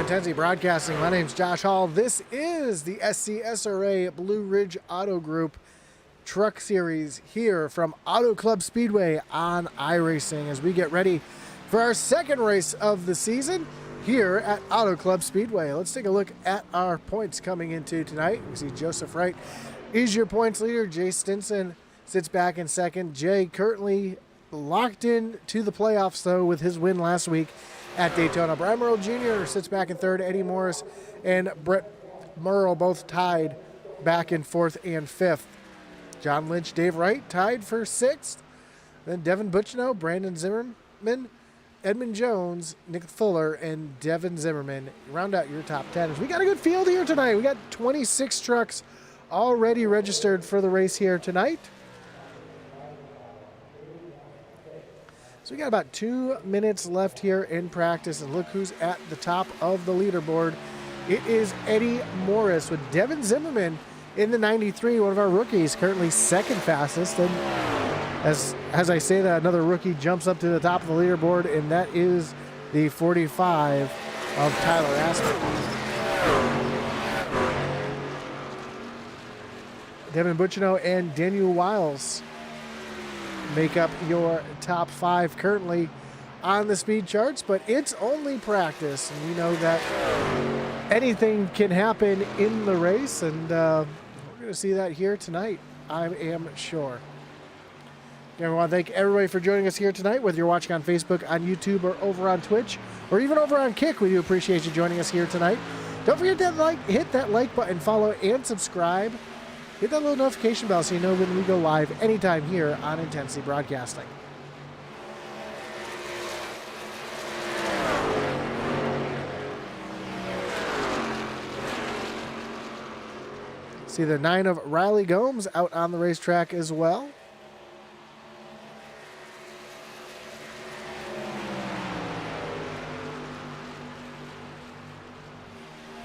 Intensi Broadcasting. My name's Josh Hall. This is the SCSRA Blue Ridge Auto Group Truck Series here from Auto Club Speedway on iRacing as we get ready for our second race of the season here at Auto Club Speedway. Let's take a look at our points coming into tonight. We see Joseph Wright is your points leader. Jay Stinson sits back in second. Jay currently locked in to the playoffs, though, with his win last week at Daytona. Brian Merle Jr. sits back in third. Eddie Morris and Brett Merle both tied back in fourth and fifth. John Lynch, Dave Wright tied for sixth. Then Devin Butchno, Brandon Zimmerman, Edmund Jones, Nick Fuller, and Devin Zimmerman round out your top 10. We got a good field here tonight. We got 26 trucks already registered for the race here tonight. So we got about 2 minutes left here in practice, and look who's at the top of the leaderboard. It is Eddie Morris with Devin Zimmerman in the 93, one of our rookies, currently second fastest. And as I say that, another rookie jumps up to the top of the leaderboard, and that is the 45 of Tyler Aspen. Devin Butchino and Daniel Wiles make up your top five currently on the speed charts, but it's only practice, and we know that anything can happen in the race, and we're going to see that here tonight, I am sure. Again, I want to thank everybody for joining us here tonight, whether you're watching on Facebook, on YouTube, or over on Twitch, or even over on Kick. We do appreciate you joining us here tonight. Don't forget to hit that like button, follow, and subscribe. Hit that little notification bell so you know when we go live anytime here on Intensi Broadcasting. See the 9 of Riley Gomes out on the racetrack as well.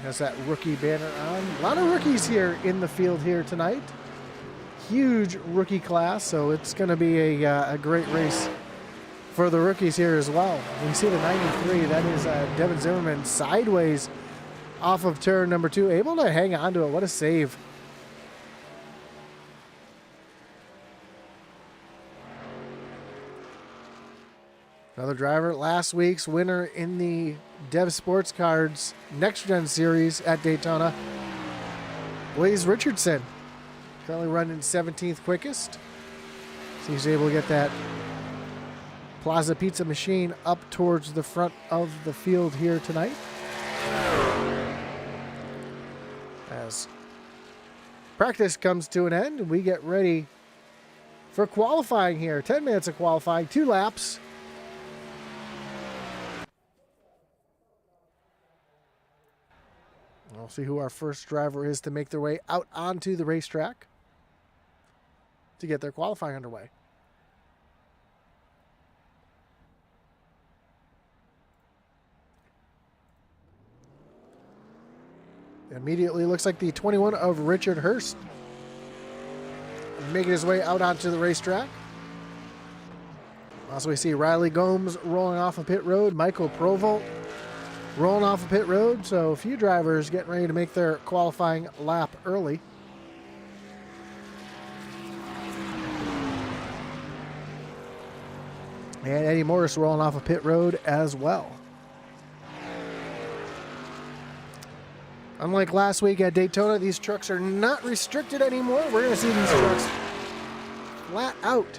Has that rookie banner on. A lot of rookies here in the field here tonight. Huge rookie class, so it's going to be a great race for the rookies here as well. We see the 93. That is Devin Zimmerman sideways off of turn number 2, able to hang on to it. What a save. Another driver, last week's winner in the Dev Sports Cards Next Gen Series at Daytona, Blaze Richardson, currently running 17th quickest. So he's able to get that Plaza Pizza machine up towards the front of the field here tonight. As practice comes to an end, we get ready for qualifying here. 10 minutes of qualifying, 2 laps. We'll see who our first driver is to make their way out onto the racetrack to get their qualifying underway. Immediately looks like the 21 of Richard Hurst making his way out onto the racetrack. Also, we see Riley Gomes rolling off of pit road, Michael Provolt rolling off of pit road, so a few drivers getting ready to make their qualifying lap early. And Eddie Morris rolling off of pit road as well. Unlike last week at Daytona, these trucks are not restricted anymore. We're going to see these trucks flat out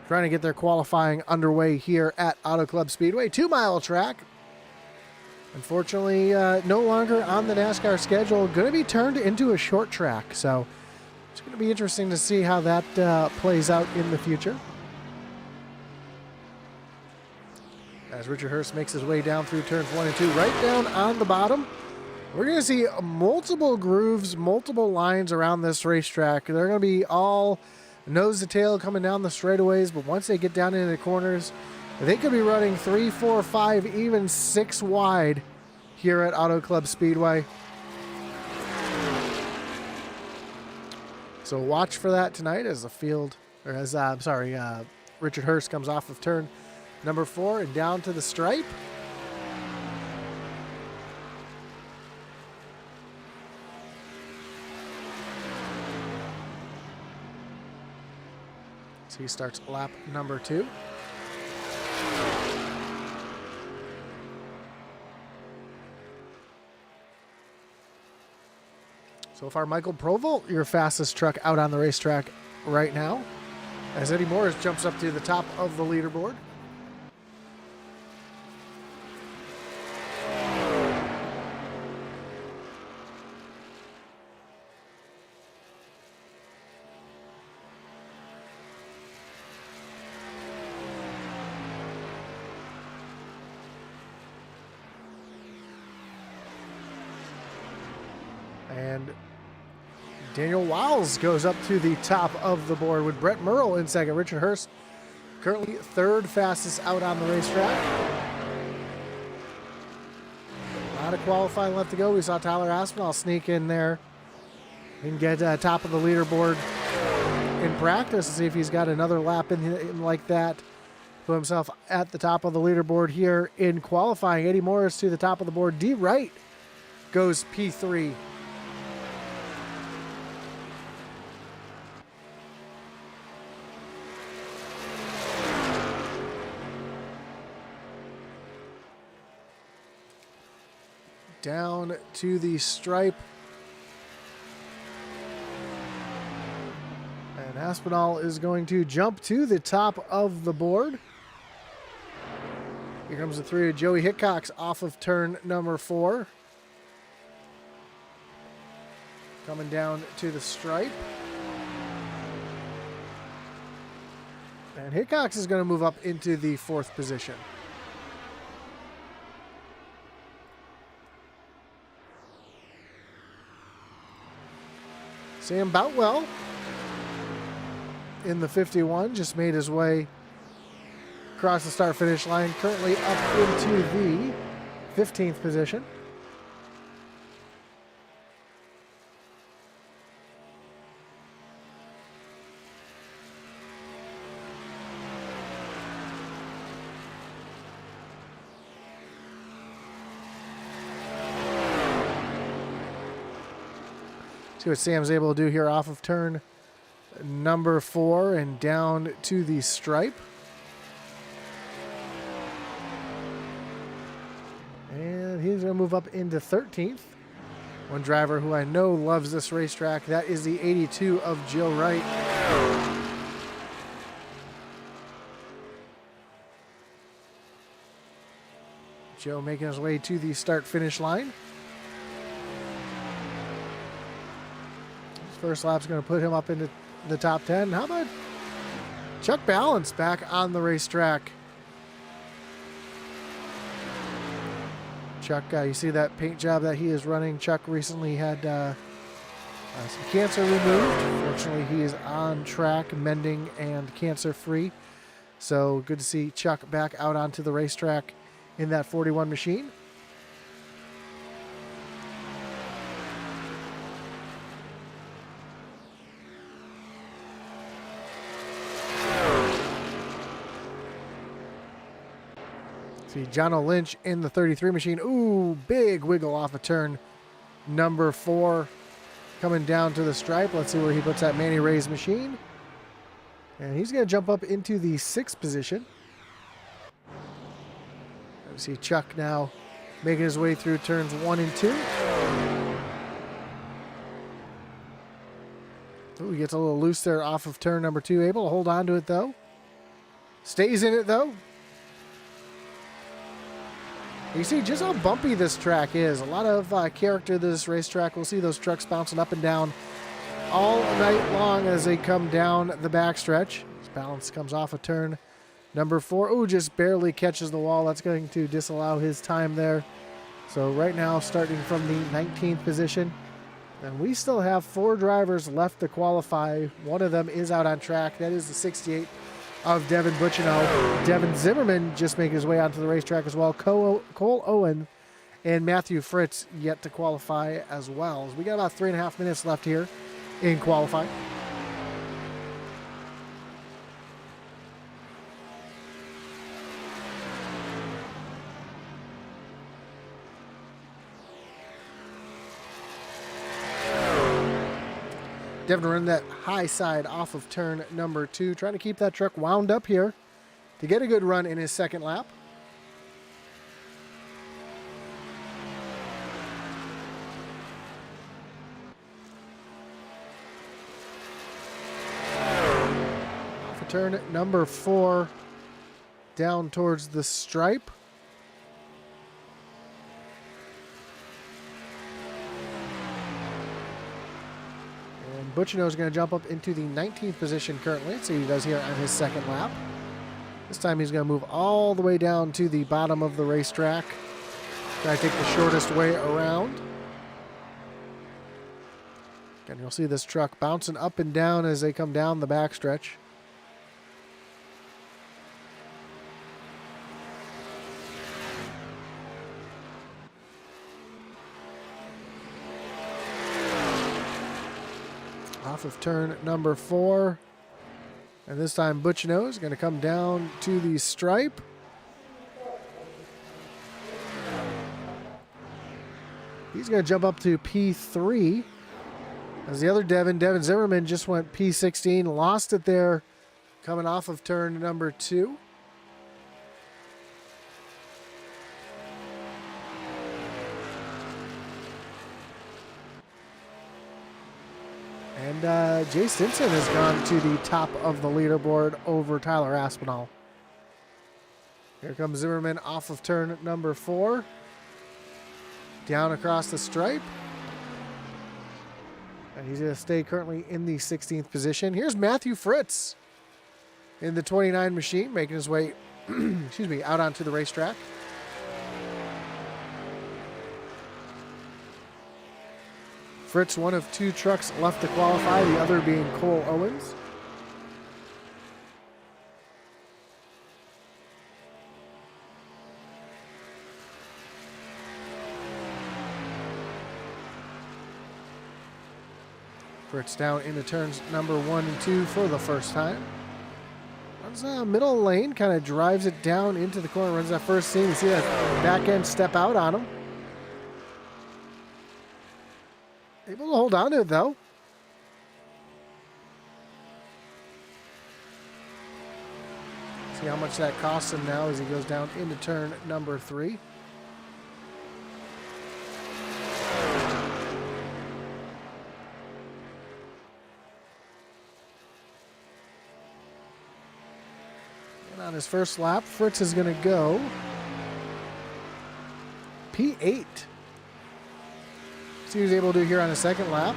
trying to get their qualifying underway here at Auto Club Speedway. 2-mile track. Unfortunately, no longer on the NASCAR schedule. Going to be turned into a short track. So it's going to be interesting to see how that plays out in the future. As Richard Hurst makes his way down through turns 1 and 2, right down on the bottom. We're going to see multiple grooves, multiple lines around this racetrack. They're going to be all nose to tail coming down the straightaways, but once they get down into the corners, they could be running 3, 4, 5, even 6 wide here at Auto Club Speedway. So watch for that tonight as the field, or as Richard Hurst comes off of turn number 4 and down to the stripe. So he starts lap number 2. So far, Michael Provolt, your fastest truck out on the racetrack right now, as Eddie Morris jumps up to the top of the leaderboard. And Daniel Wiles goes up to the top of the board with Brett Merle in second. Richard Hurst currently third fastest out on the racetrack. A lot of qualifying left to go. We saw Tyler Aspinall sneak in there and get top of the leaderboard in practice to see if he's got another lap in like that. Put himself at the top of the leaderboard here in qualifying. Eddie Morris to the top of the board. D. Wright goes P3. Down to the stripe. And Aspinall is going to jump to the top of the board. Here comes the 3 of Joey Hickox off of turn number 4. Coming down to the stripe. And Hickox is going to move up into the 4th position. Sam Boutwell in the 51 just made his way across the start-finish line, currently up into the 15th position. See what Sam's able to do here off of turn number 4 and down to the stripe. And he's going to move up into 13th. One driver who I know loves this racetrack, that is the 82 of Joe Wright. Joe making his way to the start-finish line. First lap's going to put him up into the top 10. How about Chuck Balance back on the racetrack? Chuck, you see that paint job that he is running. Chuck recently had some cancer removed. Fortunately, he is on track, mending and cancer-free. So good to see Chuck back out onto the racetrack in that 41 machine. See Jono Lynch in the 33 machine. Ooh, big wiggle off of turn number 4. Coming down to the stripe. Let's see where he puts that Manny Ray's machine. And he's going to jump up into the 6th position. We see Chuck now making his way through turns 1 and 2. Ooh, he gets a little loose there off of turn number 2. Able to hold on to it, though. Stays in it, though. You see just how bumpy this track is. A lot of character to this racetrack. We'll see those trucks bouncing up and down all night long as they come down the backstretch. His balance comes off a turn number 4. Ooh, just barely catches the wall. That's going to disallow his time there. So right now, starting from the 19th position. And we still have 4 drivers left to qualify. One of them is out on track. That is the 68 of Devin Butchino. Devin Zimmerman just making his way onto the racetrack as well. Cole Owen and Matthew Fritz yet to qualify as well. We got about 3.5 minutes left here in qualifying. Devin running that high side off of turn number 2, trying to keep that truck wound up here to get a good run in his second lap. Off of turn number 4, down towards the stripe. Butchino is going to jump up into the 19th position currently. Let's see what he does here on his second lap. This time he's going to move all the way down to the bottom of the racetrack. Try to take the shortest way around. Again, you'll see this truck bouncing up and down as they come down the backstretch. Off of turn number 4. And this time Butchino is going to come down to the stripe. He's going to jump up to P3. As the other Devin Zimmerman, just went P16, lost it there coming off of turn number 2. And Jay Stinson has gone to the top of the leaderboard over Tyler Aspinall. Here comes Zimmerman off of turn number 4. Down across the stripe. And he's going to stay currently in the 16th position. Here's Matthew Fritz in the 29 machine, making his way excuse me, out onto the racetrack. Fritz, one of 2 trucks left to qualify, the other being Cole Owens. Fritz down into turns number 1 and 2 for the first time. Runs middle lane, kind of drives it down into the corner, runs that first seam. You see that back end step out on him. Able to hold on to it, though. See how much that costs him now as he goes down into turn number 3. And on his first lap, Fritz is going to go P8. See what he's able to do here on his second lap.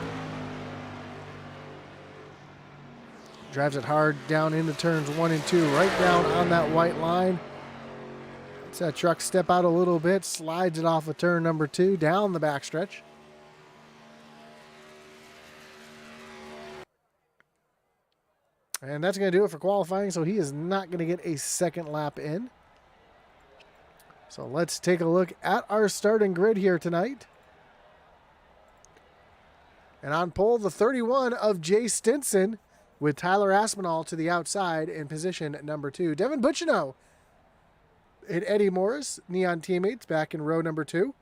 Drives it hard down into turns 1 and 2, right down on that white line. Lets that truck step out a little bit, slides it off of turn number 2, down the backstretch. And that's going to do it for qualifying, so he is not going to get a second lap in. So let's take a look at our starting grid here tonight. And on pole, the 31 of Jay Stinson, with Tyler Aspinall to the outside in position number 2. Devin Butchino and Eddie Morris, Neon teammates, back in row number 2.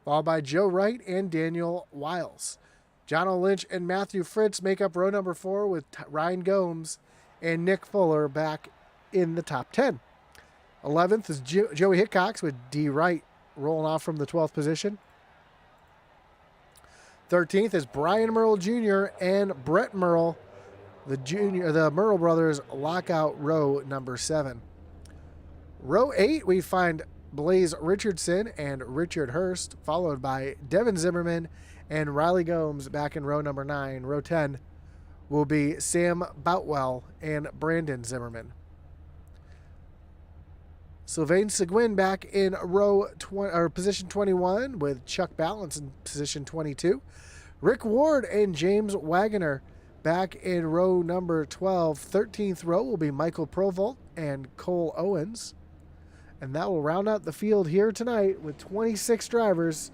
Followed by Joe Wright and Daniel Wiles. John O'Lynch and Matthew Fritz make up row number 4 with Ryan Gomes and Nick Fuller back in the top 10. 11th is Joey Hickox with D. Wright rolling off from the 12th position. 13th is Brian Merle Jr. and Brett Merle, the Merle brothers, lockout row number 7. Row 8, we find Blaze Richardson and Richard Hurst, followed by Devin Zimmerman and Riley Gomes back in row number 9. Row 10 will be Sam Boutwell and Brandon Zimmerman. Sylvain Seguin back in position 21 with Chuck Balance in position 22. Rick Ward and James Wagoner back in row number 12. 13th row will be Michael Provolt and Cole Owens. And that will round out the field here tonight with 26 drivers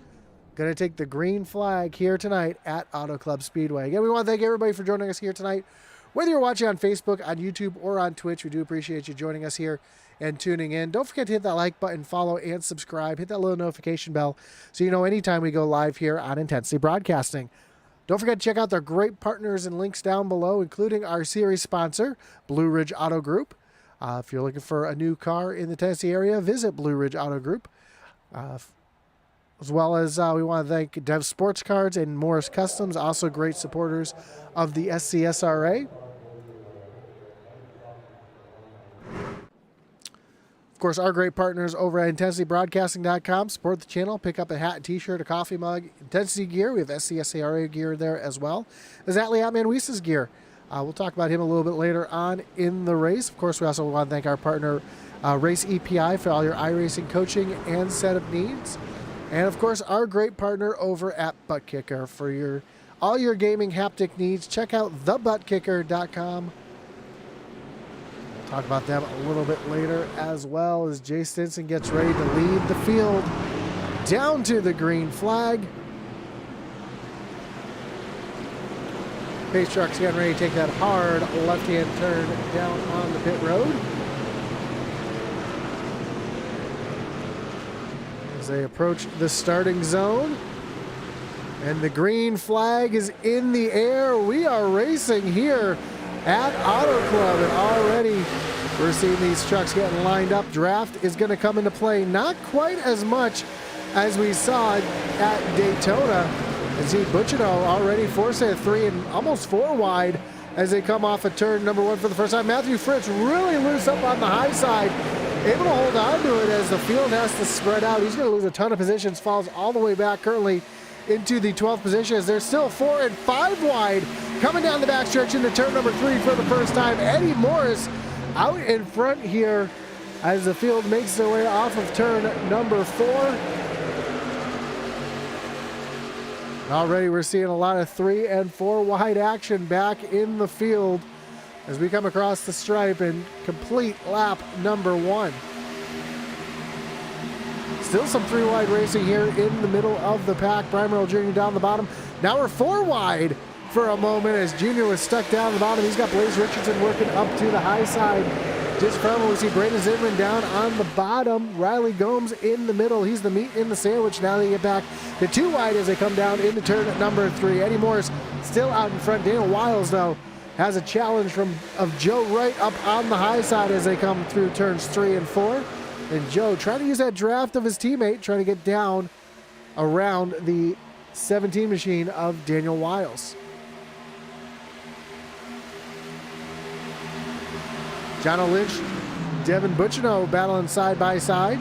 going to take the green flag here tonight at Auto Club Speedway. Again, we want to thank everybody for joining us here tonight. Whether you're watching on Facebook, on YouTube, or on Twitch, we do appreciate you joining us here and tuning in. Don't forget to hit that like button, follow, and subscribe. Hit that little notification bell so you know anytime we go live here on Intensity Broadcasting. Don't forget to check out their great partners and links down below, including our series sponsor, Blue Ridge Auto Group. If you're looking for a new car in the Tennessee area, visit Blue Ridge Auto Group. As well as we want to thank Dev Sports Cards and Morris Customs, also great supporters of the SCSRA. Of course, our great partners over at IntensityBroadcasting.com. Support the channel. Pick up a hat, a t-shirt, a coffee mug, Intensity gear. We have SCSRA gear there as well as Atlee Outman Weiss's gear. We'll talk about him a little bit later on in the race. Of course, we also want to thank our partner, Race EPI, for all your iRacing coaching and setup needs. And, of course, our great partner over at Butt Kicker for all your gaming haptic needs. Check out thebuttkicker.com. Talk about them a little bit later as well as Jay Stinson gets ready to lead the field down to the green flag. Pace truck's getting ready to take that hard left-hand turn down on the pit road. As they approach the starting zone. And the green flag is in the air. We are racing here at Auto Club, and already we're seeing these trucks getting lined up. Draft is going to come into play, not quite as much as we saw at Daytona. And see Bucino already forced at 3 and almost 4 wide as they come off of turn number 1 for the first time. Matthew Fritz really loose up on the high side, able to hold on to it as the field has to spread out. He's going to lose a ton of positions, falls all the way back currently into the 12th position as they're still 4 and 5 wide coming down the backstretch into turn number 3 for the first time. Eddie Morris out in front here as the field makes their way off of turn number 4. Already we're seeing a lot of 3 and 4 wide action back in the field as we come across the stripe and complete lap number 1. Still some 3 wide racing here in the middle of the pack. Brian Merrill Jr. down the bottom. Now we're 4 wide for a moment as Jr. was stuck down the bottom. He's got Blaze Richardson working up to the high side. Just from him, we see Brandon Zimmerman down on the bottom. Riley Gomes in the middle. He's the meat in the sandwich. Now they get back to 2 wide as they come down into turn number 3. Eddie Morris still out in front. Daniel Wiles, though, has a challenge of Joe Wright up on the high side as they come through turns 3 and 4. And Joe trying to use that draft of his teammate, trying to get down around the 17 machine of Daniel Wiles. Jono Lynch, Devin Bucino battling side by side.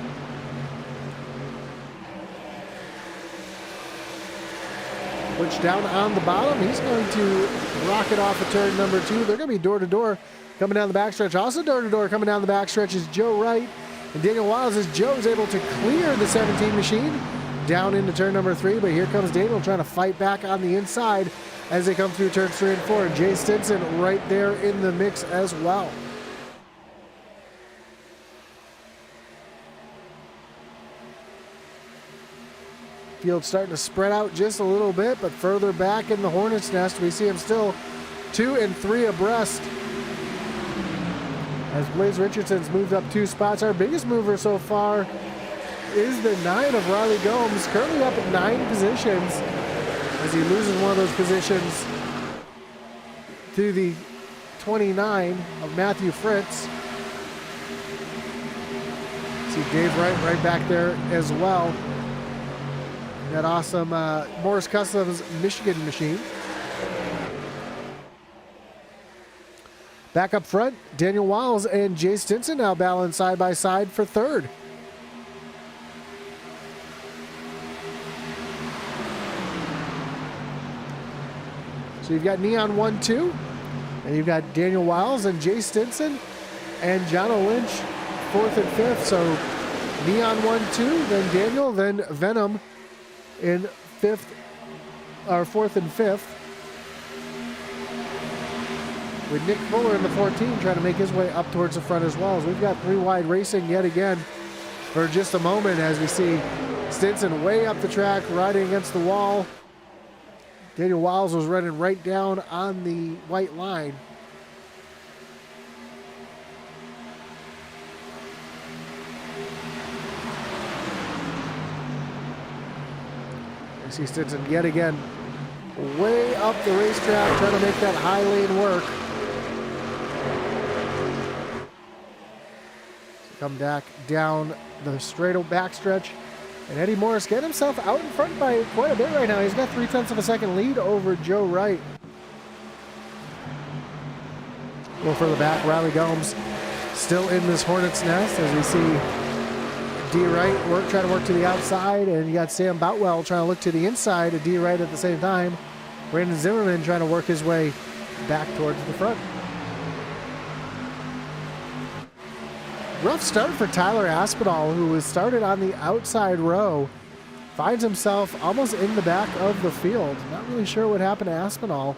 Butch down on the bottom. He's going to rocket off of turn number 2. They're going to be door to door coming down the backstretch. Also door to door coming down the backstretch is Joe Wright and Daniel Wiles as Joe's able to clear the 17 machine down into turn number 3. But here comes Daniel trying to fight back on the inside as they come through turns 3 and 4. And Jay Stinson right there in the mix as well. Field starting to spread out just a little bit, but further back in the Hornet's Nest, we see him still 2 and 3 abreast. As Blaze Richardson's moved up 2 spots. Our biggest mover so far is the 9 of Riley Gomes, currently up at 9 positions as he loses one of those positions to the 29 of Matthew Fritz. See Dave Wright right back there as well. That awesome Morris Customs Michigan machine. Back up front, Daniel Wiles and Jay Stinson now battling side by side for 3rd. So you've got Neon 1-2, and you've got Daniel Wiles and Jay Stinson and Jono Lynch 4th and 5th. So Neon 1-2, then Daniel, then Venom in 5th or 4th and 5th. With Nick Fuller in the 14 trying to make his way up towards the front as well. As we've got 3 wide racing yet again for just a moment as we see Stinson way up the track riding against the wall. Daniel Wiles was running right down on the white line. I see Stinson yet again way up the racetrack, trying to make that high lane work. Come back down the straight backstretch. And Eddie Morris getting himself out in front by quite a bit right now. He's got 0.3 of a second lead over Joe Wright. A little further back, Riley Gomes still in this hornet's nest as we see D. Wright trying to work to the outside, and you got Sam Boutwell trying to look to the inside of D. Wright at the same time. Brandon Zimmerman trying to work his way back towards the front. Rough start for Tyler Aspinall, who was started on the outside row. Finds himself almost in the back of the field. Not really sure what happened to Aspinall.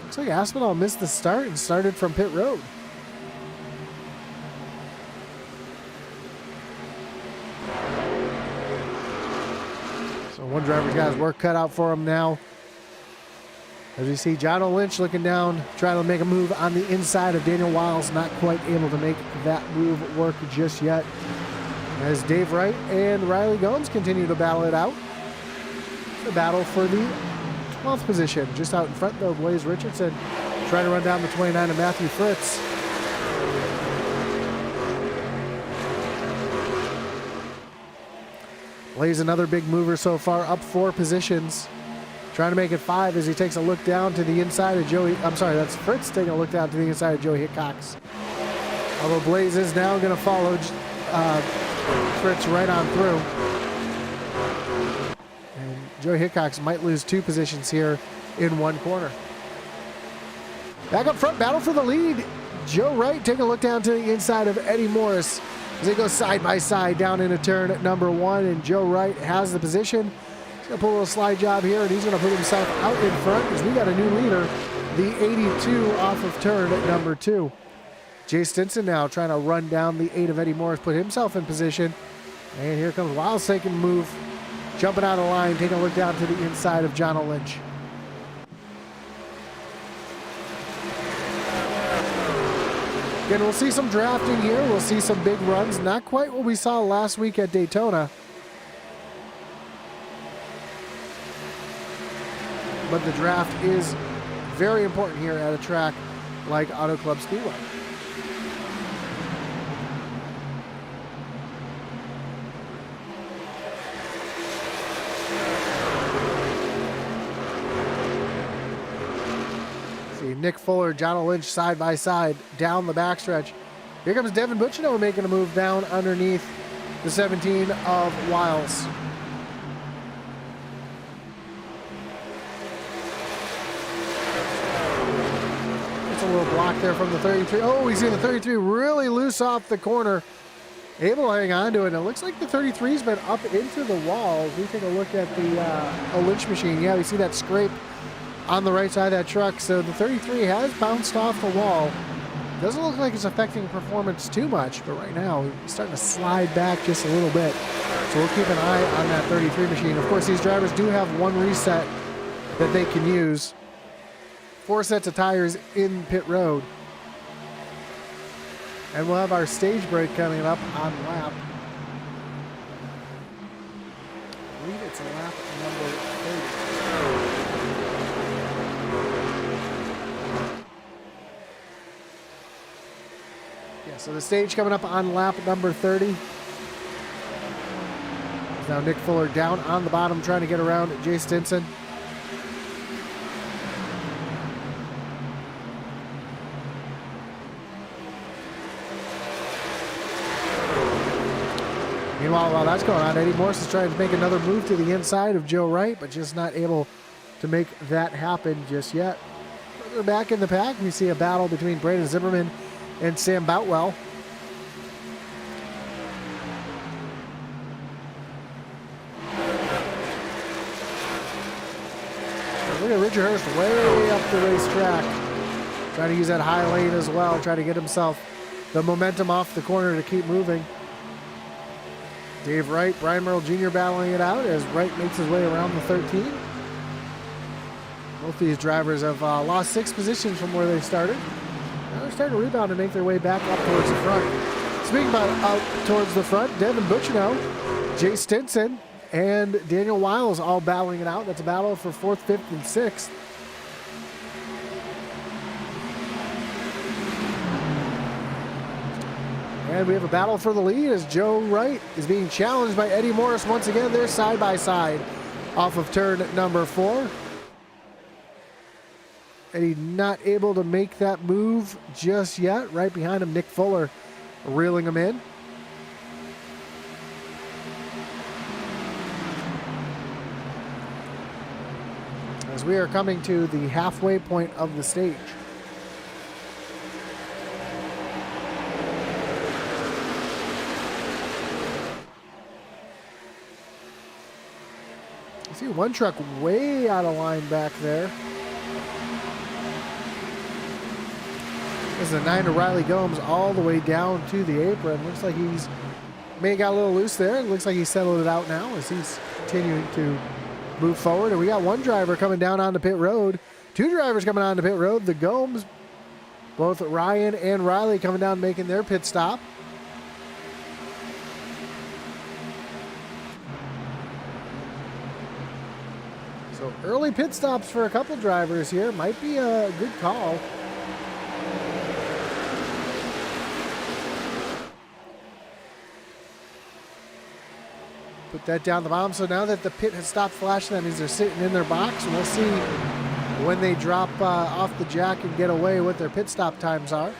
Looks like Aspinall missed the start and started from pit road. So one driver's got his work cut out for him now. As we see John Lynch looking down, trying to make a move on the inside of Daniel Wiles, not quite able to make that move work just yet. As Dave Wright and Riley Gomes continue to battle it out. The battle for the 12th position. Just out in front though, Blaze Richardson trying to run down the 29 of Matthew Fritz. Blaze another big mover so far, up 4 positions. Trying to make it 5 as he takes a look down to the inside of Joey. I'm sorry, that's Fritz taking a look down to the inside of Joey Hickox. Although Blaze is now going to follow Fritz right on through. And Joey Hickox might lose 2 positions here in one corner. Back up front, battle for the lead. Joe Wright taking a look down to the inside of Eddie Morris as they go side by side down into turn at number 1. And Joe Wright has the position. He's going to pull a little slide job here, and he's going to put himself out in front because we got a new leader, the 82 off of turn at number 2. Jay Stinson now trying to run down the 8 of Eddie Morris, put himself in position. And here comes Wiles taking a move, jumping out of line, taking a look down to the inside of John Lynch. Again, we'll see some drafting here. We'll see some big runs. Not quite what we saw last week at Daytona. But the draft is very important here at a track like Auto Club Speedway. See Nick Fuller, John Lynch side by side down the backstretch. Here comes Devin Butchino making a move down underneath the 17 of Wiles. A little block there from the 33. Oh, we see the 33 really loose off the corner. Able to hang on to it. And it looks like the 33's been up into the wall. We take a look at the Lynch machine. Yeah, we see that scrape on the right side of that truck. So the 33 has bounced off the wall. Doesn't look like it's affecting performance too much, but right now it's starting to slide back just a little bit. So we'll keep an eye on that 33 machine. Of course, these drivers do have one reset that they can use. 4 sets of tires in pit road. And we'll have our stage break coming up on lap. I believe it's lap number 30. Yeah, so the stage coming up on lap number 30. Now Nick Fuller down on the bottom trying to get around Jay Stinson. Meanwhile, while that's going on, Eddie Morris is trying to make another move to the inside of Joe Wright, but just not able to make that happen just yet. Further back in the pack, we see a battle between Brandon Zimmerman and Sam Boutwell. Look at Richard Hurst way up the racetrack, trying to use that high lane as well, trying to get himself the momentum off the corner to keep moving. Dave Wright, Brian Merrill Jr. battling it out as Wright makes his way around the 13. Both these drivers have lost 6 positions from where they started. Now they're starting to rebound and make their way back up towards the front. Speaking about out towards the front, Devin Buchino, Jay Stinson, and Daniel Wiles all battling it out. That's a battle for 4th, 5th, and 6th. And we have a battle for the lead as Joe Wright is being challenged by Eddie Morris once again. They're side by side off of turn number 4. Eddie not able to make that move just yet. Right behind him, Nick Fuller reeling him in. As we are coming to the halfway point of the stage. I see one truck way out of line back there. This is a 9 to Riley Gomes all the way down to the apron. Looks like he's may have got a little loose there. It looks like he settled it out now as he's continuing to move forward. And we got one driver coming down onto pit road. 2 drivers coming onto pit road. The Gomes, both Ryan and Riley coming down making their pit stop. So early pit stops for a couple drivers here. Might be a good call. Put that down the bottom. So now that the pit has stopped flashing, that means they're sitting in their box. We'll see when they drop off the jack and get away what their pit stop times are.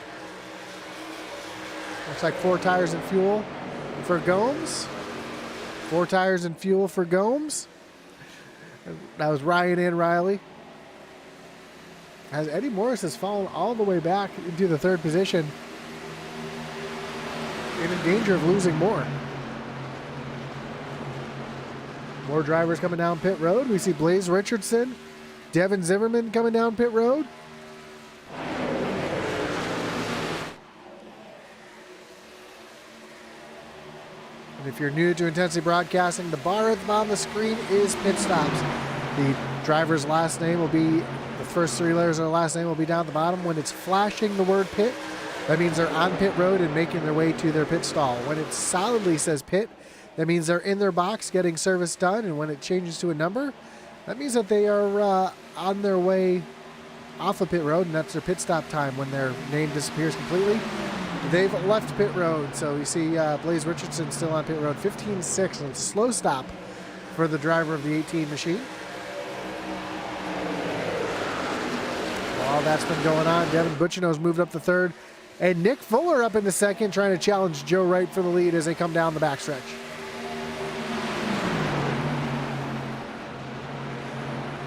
Looks like 4 tires and fuel for Gomes. 4 tires and fuel for Gomes. That was Ryan and Riley. As Eddie Morris has fallen all the way back into the 3rd position, in danger of losing more. More drivers coming down pit road. We see Blaze Richardson, Devin Zimmerman coming down pit road. And if you're new to Intensity Broadcasting, the bar at the bottom of the screen is pit stops. The driver's last name will be, the first 3 letters of the last name will be down at the bottom. When it's flashing the word pit, that means they're on pit road and making their way to their pit stall. When it solidly says pit, that means they're in their box getting service done. And when it changes to a number, that means that they are on their way off of pit road, and that's their pit stop time. When their name disappears completely, they've left pit road. So you see Blaze Richardson still on pit road, 15-6, and slow stop for the driver of the 18 machine. While that's been going on, Devin Buchino's moved up to 3rd, and Nick Fuller up in the 2nd, trying to challenge Joe Wright for the lead as they come down the backstretch.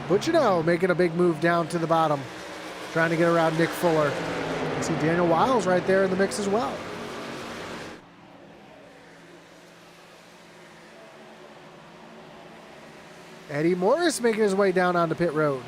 Buchino making a big move down to the bottom, trying to get around Nick Fuller. You see Daniel Wiles right there in the mix as well. Eddie Morris making his way down onto pit road.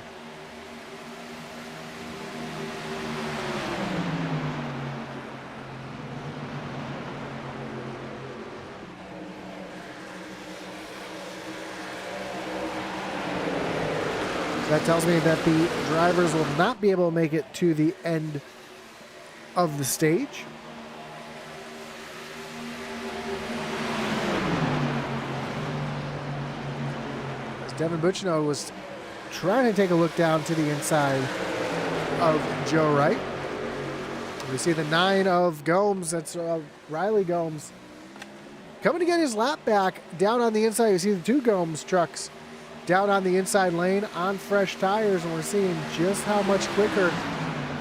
That tells me that the drivers will not be able to make it to the end of the stage. As Devin Buchino was trying to take a look down to the inside of Joe Wright. We see the 9 of Gomes, that's Riley Gomes, coming to get his lap back down on the inside. You see the 2 Gomes trucks down on the inside lane on fresh tires, and we're seeing just how much quicker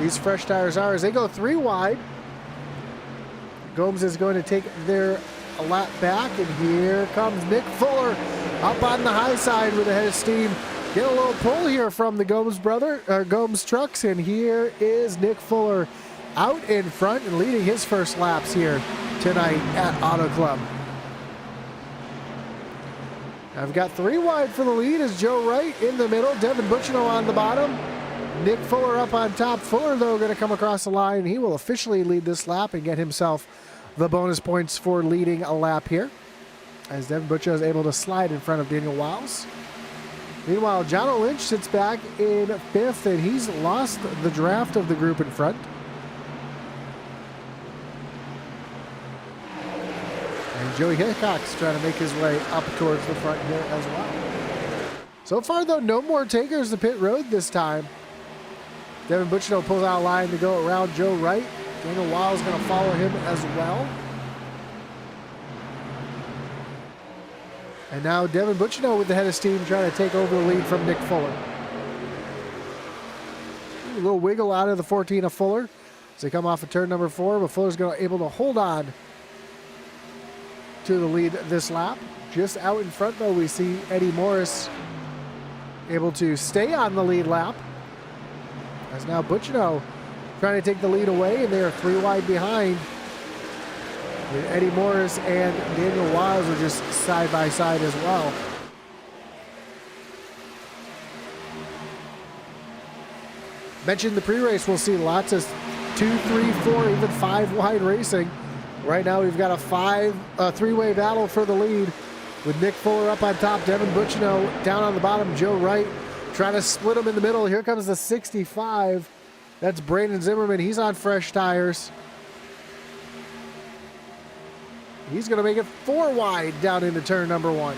these fresh tires are as they go 3 wide. Gomes is going to take their lap back, and here comes Nick Fuller up on the high side with a head of steam. Get a little pull here from the Gomes trucks, and here is Nick Fuller out in front and leading his first laps here tonight at Auto Club. I've got 3 wide for the lead as Joe Wright in the middle, Devin Buchino on the bottom, Nick Fuller up on top. Fuller, though, going to come across the line. He will officially lead this lap and get himself the bonus points for leading a lap here, as Devin Buchino is able to slide in front of Daniel Wiles. Meanwhile, John Lynch sits back in 5th, and he's lost the draft of the group in front. Joey Hickok's trying to make his way up towards the front here as well. So far, though, no more takers to pit road this time. Devin Butchino pulls out a line to go around Joe Wright. Daniel Wiles going to follow him as well. And now Devin Butchino with the head of steam trying to take over the lead from Nick Fuller. A little wiggle out of the 14 of Fuller as they come off of turn number 4, but Fuller's going to able to hold on to the lead this lap. Just out in front, though, we see Eddie Morris able to stay on the lead lap. As now Butchino trying to take the lead away, and they are 3 wide behind. With Eddie Morris and Daniel Wiles are just side by side as well. Mentioned the pre-race, we'll see lots of 2, 3, 4, even 5 wide racing. Right now we've got a 3-way battle for the lead with Nick Fuller up on top, Devin Butchino down on the bottom, Joe Wright trying to split them in the middle. Here comes the 65. That's Brandon Zimmerman. He's on fresh tires. He's going to make it 4 wide down into turn number 1.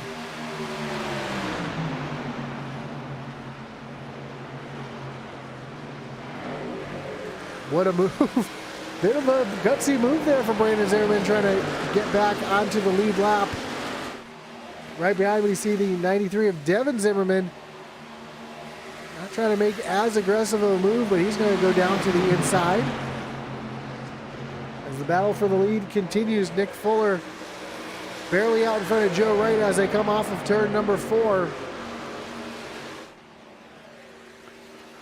What a move. Bit of a gutsy move there for Brandon Zimmerman trying to get back onto the lead lap. Right behind we see the 93 of Devin Zimmerman. Not trying to make as aggressive of a move, but he's going to go down to the inside. As the battle for the lead continues, Nick Fuller barely out in front of Joe Wright as they come off of turn number 4.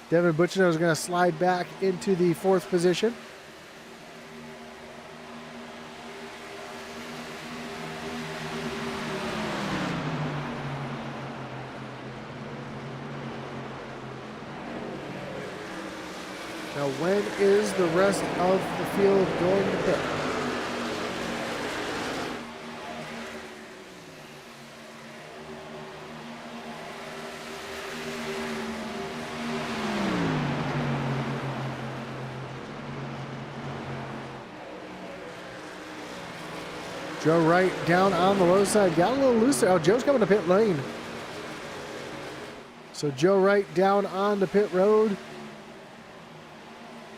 Devin Butchino is going to slide back into the 4th position. Now, when is the rest of the field going to pit? Joe Wright down on the low side. Got a little looser. Oh, Joe's coming to pit lane. So Joe Wright down on the pit road.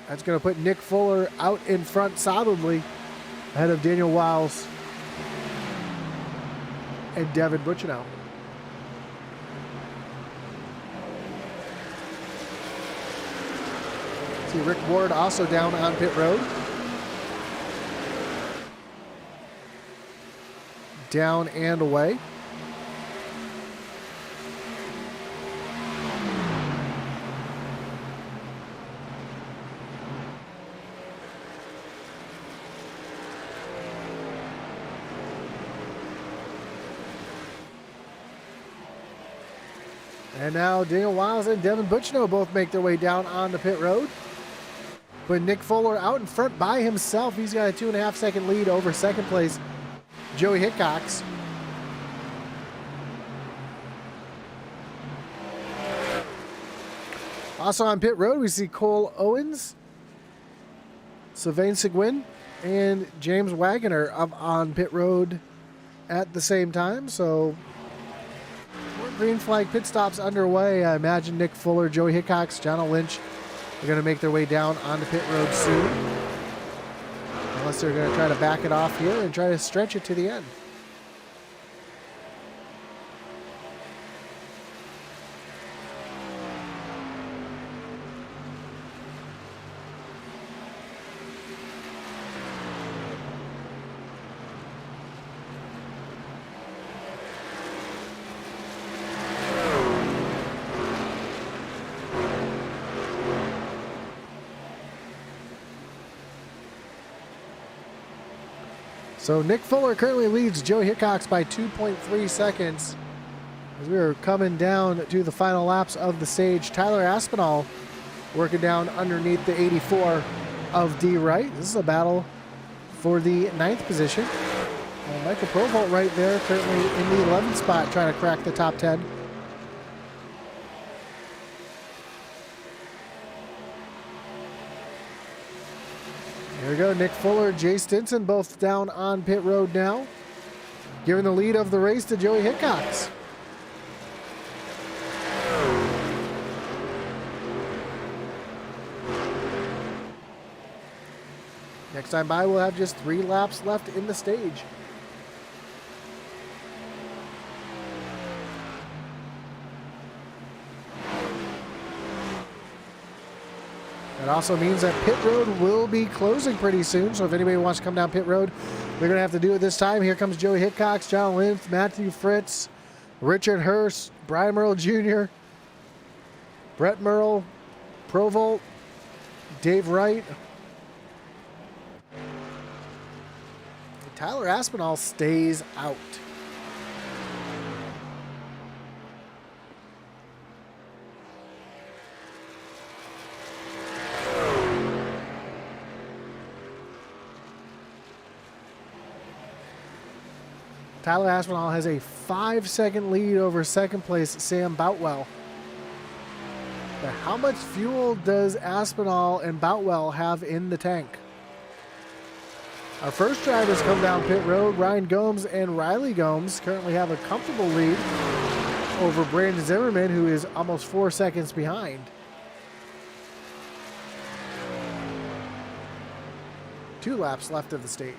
That's going to put Nick Fuller out in front solidly ahead of Daniel Wiles and Devin Butchino. See Rick Ward also down on pit road. Down and away. And now Daniel Wiles and Devin Butchino both make their way down on the pit road. But Nick Fuller out in front by himself. He's got a 2.5 second lead over second place Joey Hickox. Also on pit road, we see Cole Owens, Sylvain Seguin, and James Wagoner up on pit road at the same time. So more green flag pit stops underway. I imagine Nick Fuller, Joey Hickox, John Lynch are going to make their way down on the pit road soon. Unless they're going to try to back it off here and try to stretch it to the end. So Nick Fuller currently leads Joey Hickox by 2.3 seconds. As we are coming down to the final laps of the stage, Tyler Aspinall working down underneath the 84 of D. Wright. This is a battle for the 9th position. Michael Provolt right there, currently in the 11th spot, trying to crack the top 10. There we go, Nick Fuller, Jay Stinson, both down on pit road now. giving the lead of the race to Joey Hickox. Next time by, we'll have just 3 laps left in the stage. That also means that pit road will be closing pretty soon. So if anybody wants to come down pit road, they're going to have to do it this time. Here comes Joey Hickox, John Linth, Matthew Fritz, Richard Hurst, Brian Merle Jr., Brett Merle, Provolt, Dave Wright. Tyler Aspinall stays out. Tyler Aspinall has a 5-second lead over second place Sam Boutwell. But how much fuel does Aspinall and Boutwell have in the tank? Our first drivers come down pit road. Ryan Gomes and Riley Gomes currently have a comfortable lead over Brandon Zimmerman, who is almost 4 seconds behind. 2 laps left of the stage.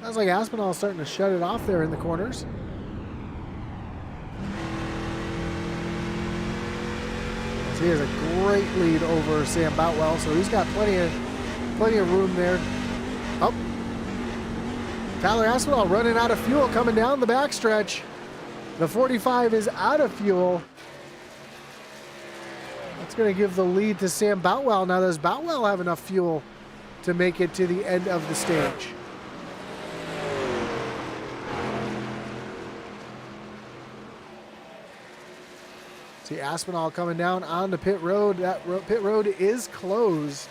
Sounds like Aspinall is starting to shut it off there in the corners. He has a great lead over Sam Boutwell, so he's got plenty of room there. Oh, Tyler Aspinall running out of fuel coming down the backstretch. The 45 is out of fuel. That's going to give the lead to Sam Boutwell. Now, does Boutwell have enough fuel to make it to the end of the stage? See Aspinall coming down on the pit road. That pit road is closed.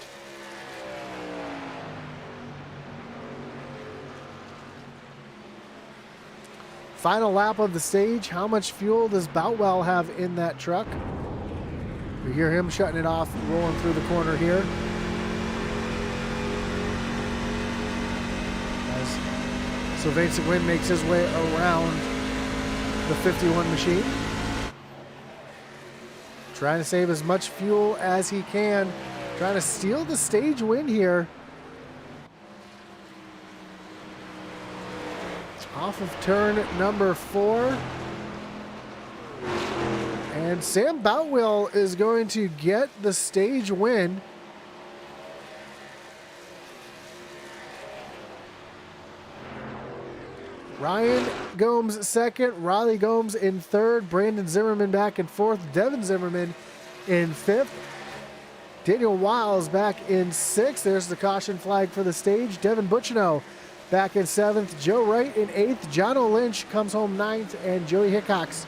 Final lap of the stage. How much fuel does Boutwell have in that truck? You hear him shutting it off, rolling through the corner here. As Sylvain Seguin makes his way around the 51 machine. Trying to save as much fuel as he can. Trying to steal the stage win here. Off of turn number 4. And Sam Boutwell is going to get the stage win. Ryan Gomes second, Riley Gomes in third, Brandon Zimmerman back in fourth, Devin Zimmerman in fifth, Daniel Wiles back in sixth. There's the caution flag for the stage. Devin Butchino back in seventh, Joe Wright in eighth, Jono Lynch comes home ninth, and Joey Hickox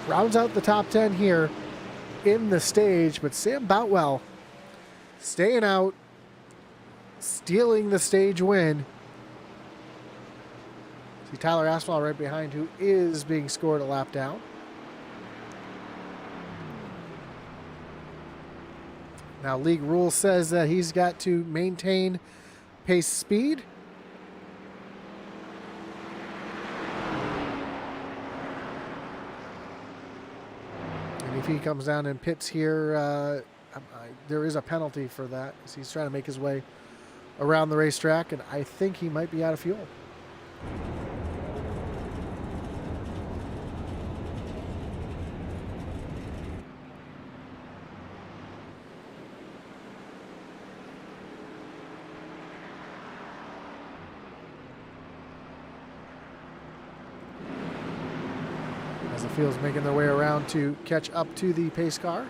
rounds out the top 10 here in the stage. But Sam Boutwell staying out, stealing the stage win. See Tyler Aspinall right behind, who is being scored a lap down. Now, league rule says that he's got to maintain pace speed. And if he comes down and pits here, there is a penalty for that, as he's trying to make his way around the racetrack, and I think he might be out of fuel. As the field's making their way around to catch up to the pace car.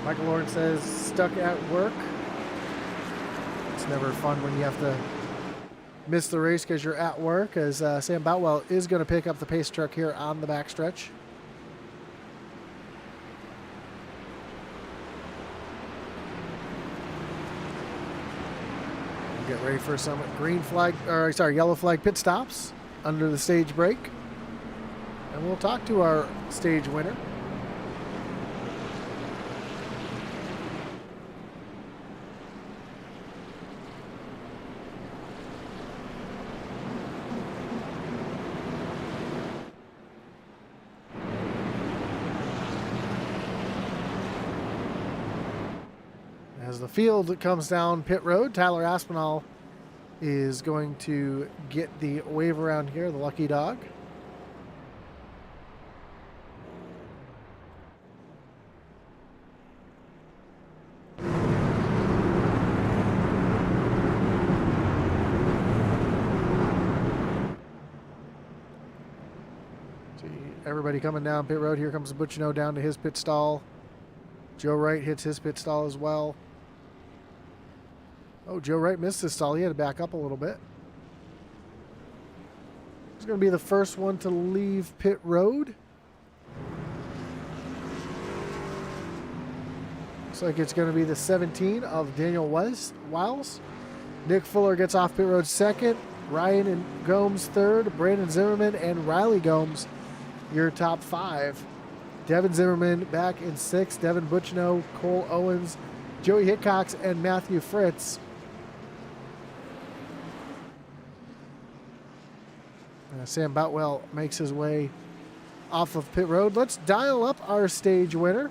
Michael Lawrence says, stuck at work. It's never fun when you have to miss the race because you're at work, as Sam Boutwell is going to pick up the pace truck here on the backstretch. We'll get ready for some yellow flag pit stops under the stage break. And we'll talk to our stage winner. As the field comes down pit road, Tyler Aspinall is going to get the wave around here, the lucky dog. Everybody coming down pit road. Here comes Butchino down to his pit stall. Joe Wright hits his pit stall as well. Oh, Joe Wright missed his stall. He had to back up a little bit. He's going to be the first one to leave pit road. Looks like it's going to be the 17 of Daniel Wiles. Nick Fuller gets off pit road second. Ryan and Gomes third. Brandon Zimmerman and Riley Gomes, your top five. Devin Zimmerman back in sixth. Devin Butchino, Cole Owens, Joey Hickox, and Matthew Fritz. Sam Boutwell makes his way off of pit road. Let's dial up our stage winner.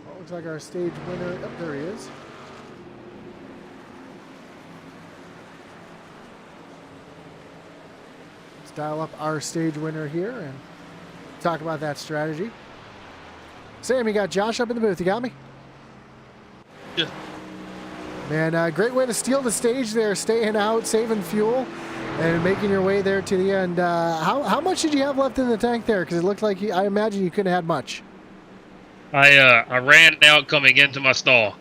Well, looks like our stage winner, oh, there he is. Dial up our stage winner here and talk about that strategy. Sam, you got Josh up in the booth. You got me? Yeah. Man, great way to steal the stage there, staying out, saving fuel, and making your way there to the end. How much did you have left in the tank there? Because it looked like I imagine you couldn't have had much. I ran out coming into my stall.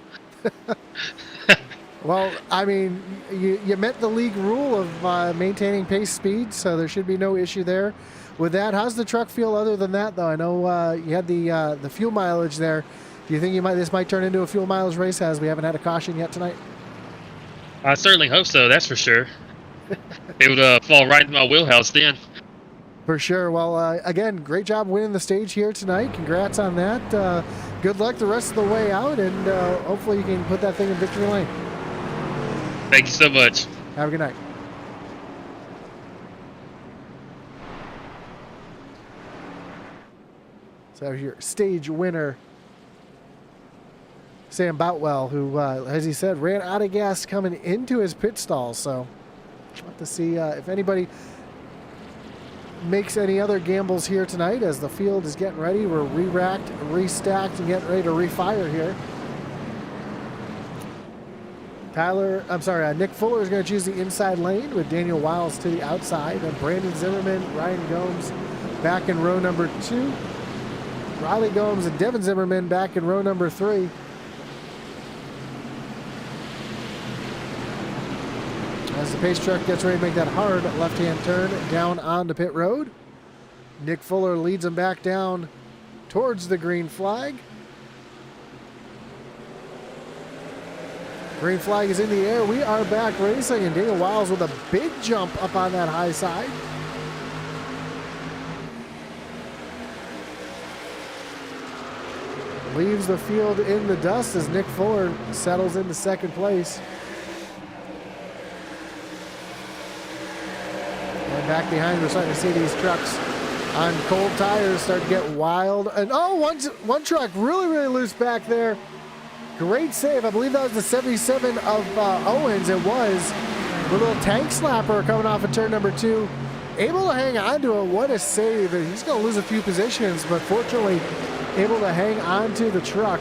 Well, I mean, you met the league rule of maintaining pace speed, so there should be no issue there with that. How's the truck feel other than that, though? I know you had the fuel mileage there. Do you think this might turn into a fuel mileage race, as we haven't had a caution yet tonight? I certainly hope so, that's for sure. It would fall right into my wheelhouse then. For sure. Well, again, great job winning the stage here tonight. Congrats on that. Good luck the rest of the way out, and hopefully you can put that thing in victory lane. Thank you so much. Have a good night. So your stage winner, Sam Boutwell, who, as he said, ran out of gas coming into his pit stall. So we'll have to see if anybody makes any other gambles here tonight as the field is getting ready. We're re-racked, restacked, and getting ready to refire here. Nick Fuller is going to choose the inside lane with Daniel Wiles to the outside. And Brandon Zimmerman, Ryan Gomes back in row number 2. Riley Gomes and Devin Zimmerman back in row number 3. As the pace truck gets ready to make that hard left-hand turn down onto pit road. Nick Fuller leads him back down towards the green flag. Green flag is in the air. We are back racing, and Daniel Wiles with a big jump up on that high side. Leaves the field in the dust as Nick Fuller settles into second place. And back behind, we're starting to see these trucks on cold tires start to get wild. And one truck really loose back there. Great save. I believe that was the 77 of Owens. It was. A little tank slapper coming off of turn number 2. Able to hang on to it. What a save. He's going to lose a few positions, but fortunately able to hang on to the truck.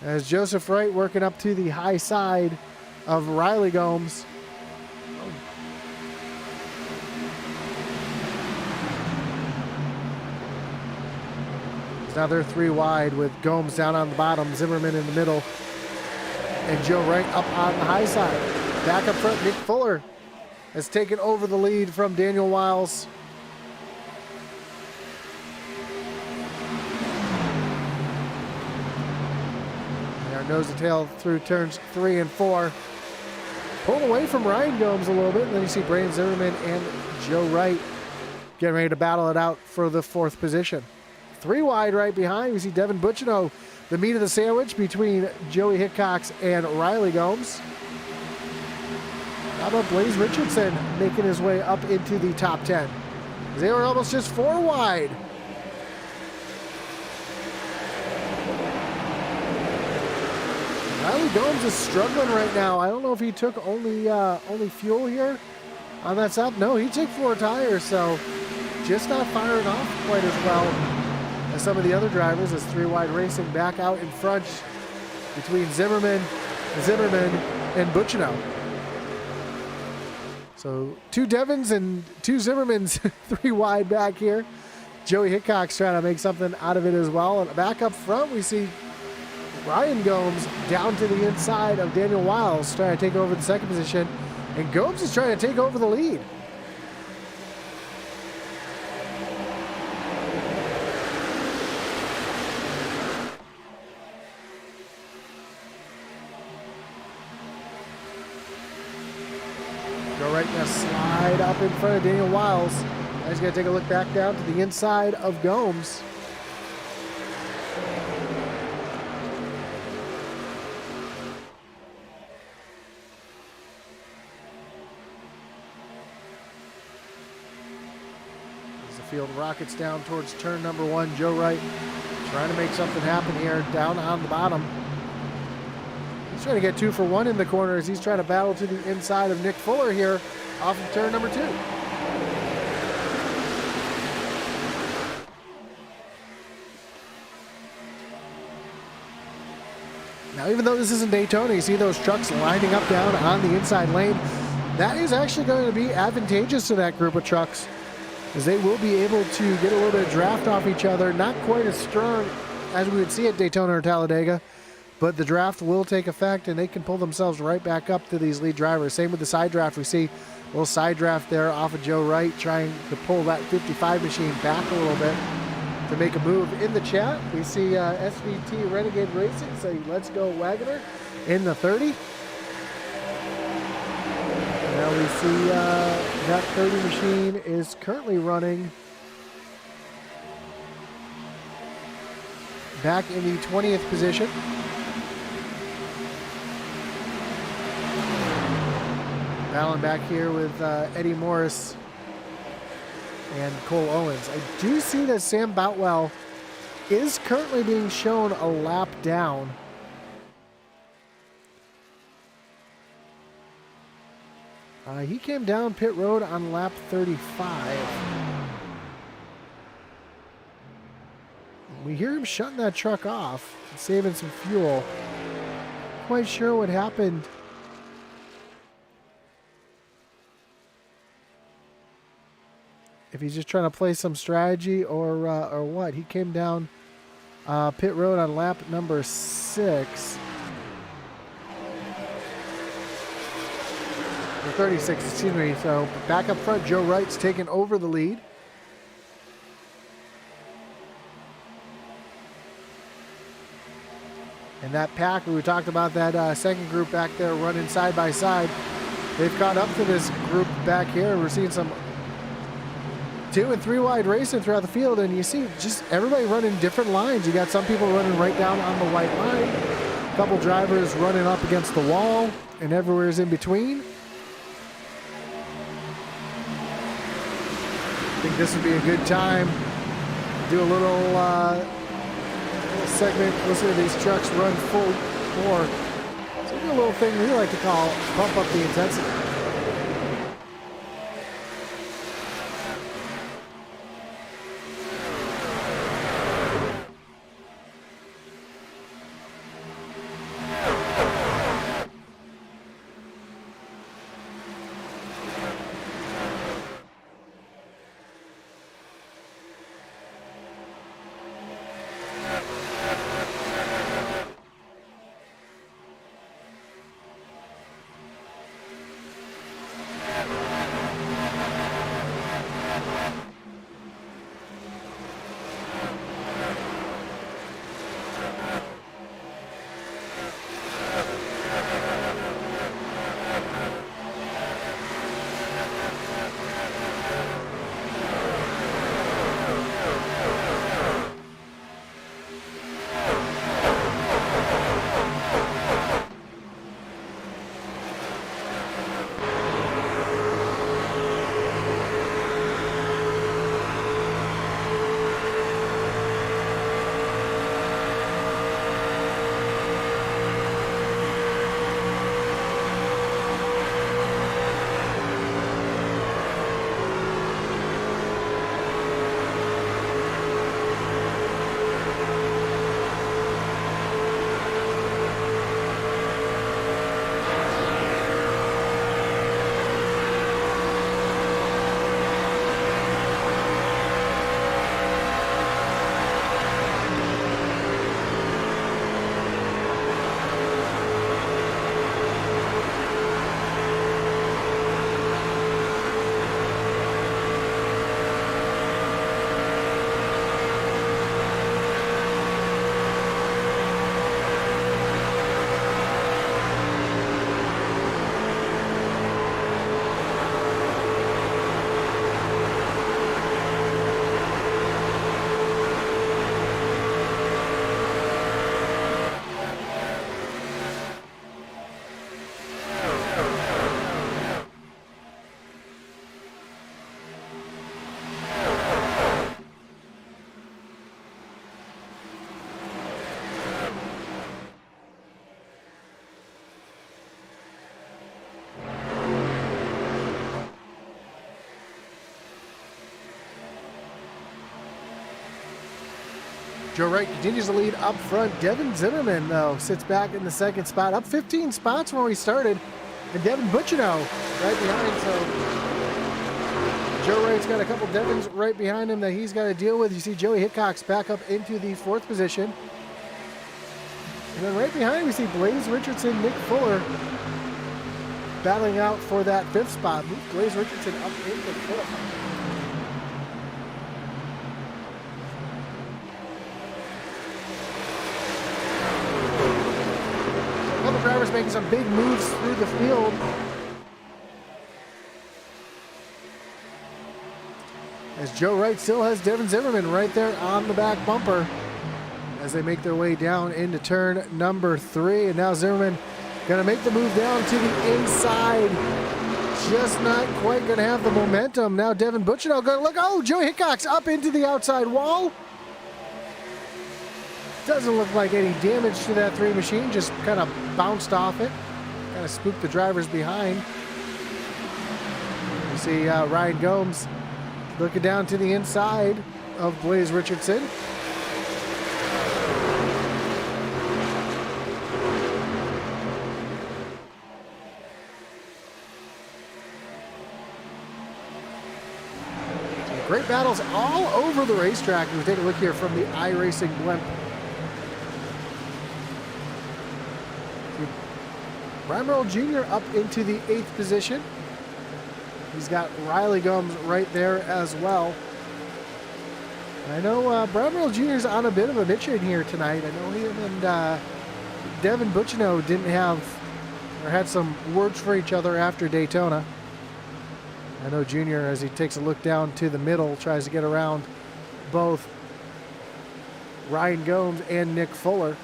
As Joseph Wright working up to the high side of Riley Gomes. Now they're 3 wide with Gomes down on the bottom, Zimmerman in the middle, and Joe Wright up on the high side. Back up front, Nick Fuller has taken over the lead from Daniel Wiles. And our nose to tail through turns 3 and 4. Pulling away from Ryan Gomes a little bit, and then you see Brandon Zimmerman and Joe Wright getting ready to battle it out for the 4th position. 3 wide right behind. We see Devin Butchino, the meat of the sandwich between Joey Hickox and Riley Gomes. How about Blaze Richardson making his way up into the top 10? They were almost just 4 wide. Riley Gomes is struggling right now. I don't know if he took only fuel here on that stop. No, he took 4 tires, so just not firing off quite as well as some of the other drivers, as 3 wide racing back out in front between Zimmerman, and Butchino. So 2 Devins and 2 Zimmermans, 3 wide back here. Joey Hickox trying to make something out of it as well. And back up front, we see Ryan Gomes down to the inside of Daniel Wiles, trying to take over the second position. And Gomes is trying to take over the lead. Go right now, slide up in front of Daniel Wiles. Now he's going to take a look back down to the inside of Gomes. As the field rockets down towards turn number 1, Joe Wright trying to make something happen here down on the bottom. He's trying to get 2 for 1 in the corner as he's trying to battle to the inside of Nick Fuller here off of turn number 2. Now, even though this isn't Daytona, you see those trucks lining up down on the inside lane. That is actually going to be advantageous to that group of trucks, as they will be able to get a little bit of draft off each other. Not quite as strong as we would see at Daytona or Talladega, but the draft will take effect, and they can pull themselves right back up to these lead drivers. Same with the side draft. We see a little side draft there off of Joe Wright, trying to pull that 55 machine back a little bit to make a move. In the chat, we see SVT Renegade Racing saying, "Let's go Wagoner" in the 30. Now we see that 30 machine is currently running back in the 20th position. Battling back here with Eddie Morris and Cole Owens. I do see that Sam Boutwell is currently being shown a lap down. He came down pit road on lap 35. We hear him shutting that truck off and saving some fuel. Quite sure what happened. If he's just trying to play some strategy or what. He came down pit road on lap number 6. Or 36, excuse me. So back up front, Joe Wright's taking over the lead. And that pack, we talked about that second group back there running side by side. They've caught up to this group back here. We're seeing some 2 and 3 wide racing throughout the field, and you see just everybody running different lines. You got some people running right down on the white line, a couple drivers running up against the wall, and everywhere's in between. I think this would be a good time to do a little segment. Listen to these trucks run full bore. So we do a little thing we like to call pump up the intensity. Joe Wright continues to lead up front. Devin Zimmerman, though, sits back in the second spot, up 15 spots from where we started. And Devin Butchino right behind. So Joe Wright's got a couple Devins right behind him that he's got to deal with. You see Joey Hickox back up into the 4th position. And then right behind him, we see Blaze Richardson, Nick Fuller battling out for that 5th spot. Move Blaze Richardson up into 5th. Drivers making some big moves through the field. As Joe Wright still has Devin Zimmerman right there on the back bumper as they make their way down into turn number 3. And now Zimmerman gonna make the move down to the inside. Just not quite gonna have the momentum. Now Devin Butchino gonna look, oh, Joey Hickox up into the outside wall. Doesn't look like any damage to that 3 machine, just kind of bounced off it. Kind of spooked the drivers behind. You see Ryan Gomes looking down to the inside of Blaze Richardson. Some great battles all over the racetrack. We'll take a look here from the iRacing blimp. Brian Merrill Jr. up into the 8th position. He's got Riley Gomes right there as well. I know Brian Merrill Jr. is on a bit of a mission here tonight. I know him and Devin Butchino didn't have or had some words for each other after Daytona. I know Jr., as he takes a look down to the middle, tries to get around both Ryan Gomes and Nick Fuller.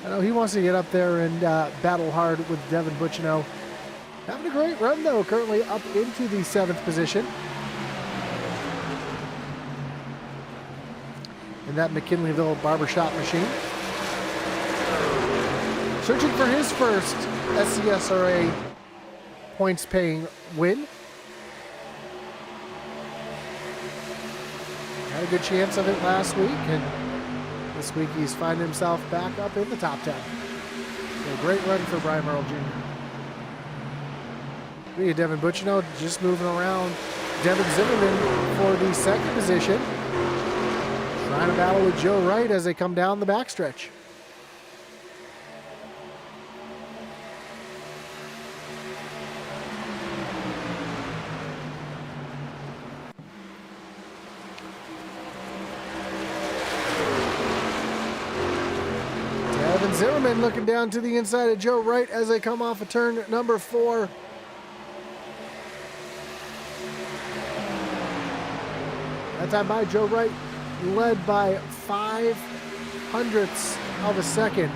I know he wants to get up there and battle hard with Devin Butchino. Having a great run, though, currently up into the 7th position. In that McKinleyville barbershop machine. Searching for his first SCSRA points-paying win. Had a good chance of it last week, and this week he's finding himself back up in the top 10. So a great run for Brian Merrill Jr. We have Devin Butchino just moving around Devin Zimmerman for the 2nd position. Trying to battle with Joe Wright as they come down the backstretch. Zimmerman looking down to the inside of Joe Wright as they come off of turn number 4. That time by Joe Wright led by 0.05 of a second.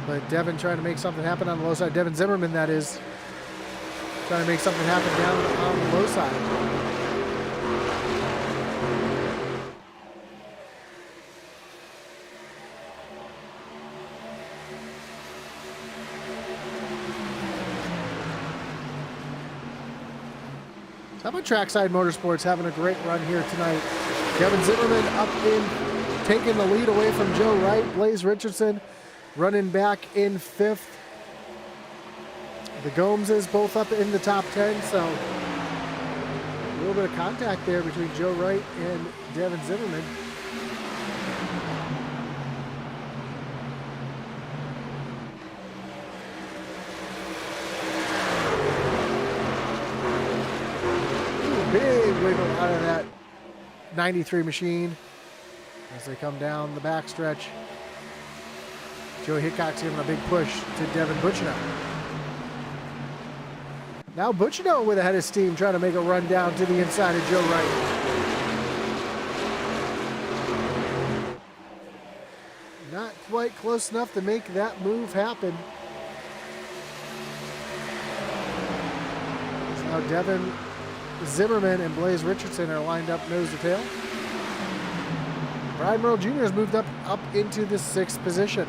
But Devin trying to make something happen on the low side. Devin Zimmerman, that is, trying to make something happen down on the low side. How about Trackside Motorsports having a great run here tonight? Devin Zimmerman up in, taking the lead away from Joe Wright. Blaze Richardson running back in 5th. The Gomeses both up in the top 10, so a little bit of contact there between Joe Wright and Devin Zimmerman. Big wiggle out of that 93 machine as they come down the backstretch. Joey Hickox giving a big push to Devin Butchino. Now Butchino with a head of steam trying to make a run down to the inside of Joe Wright. Not quite close enough to make that move happen. So now Devin Zimmerman and Blaze Richardson are lined up nose to tail. Brian Merrill Jr. has moved up into the 6th position.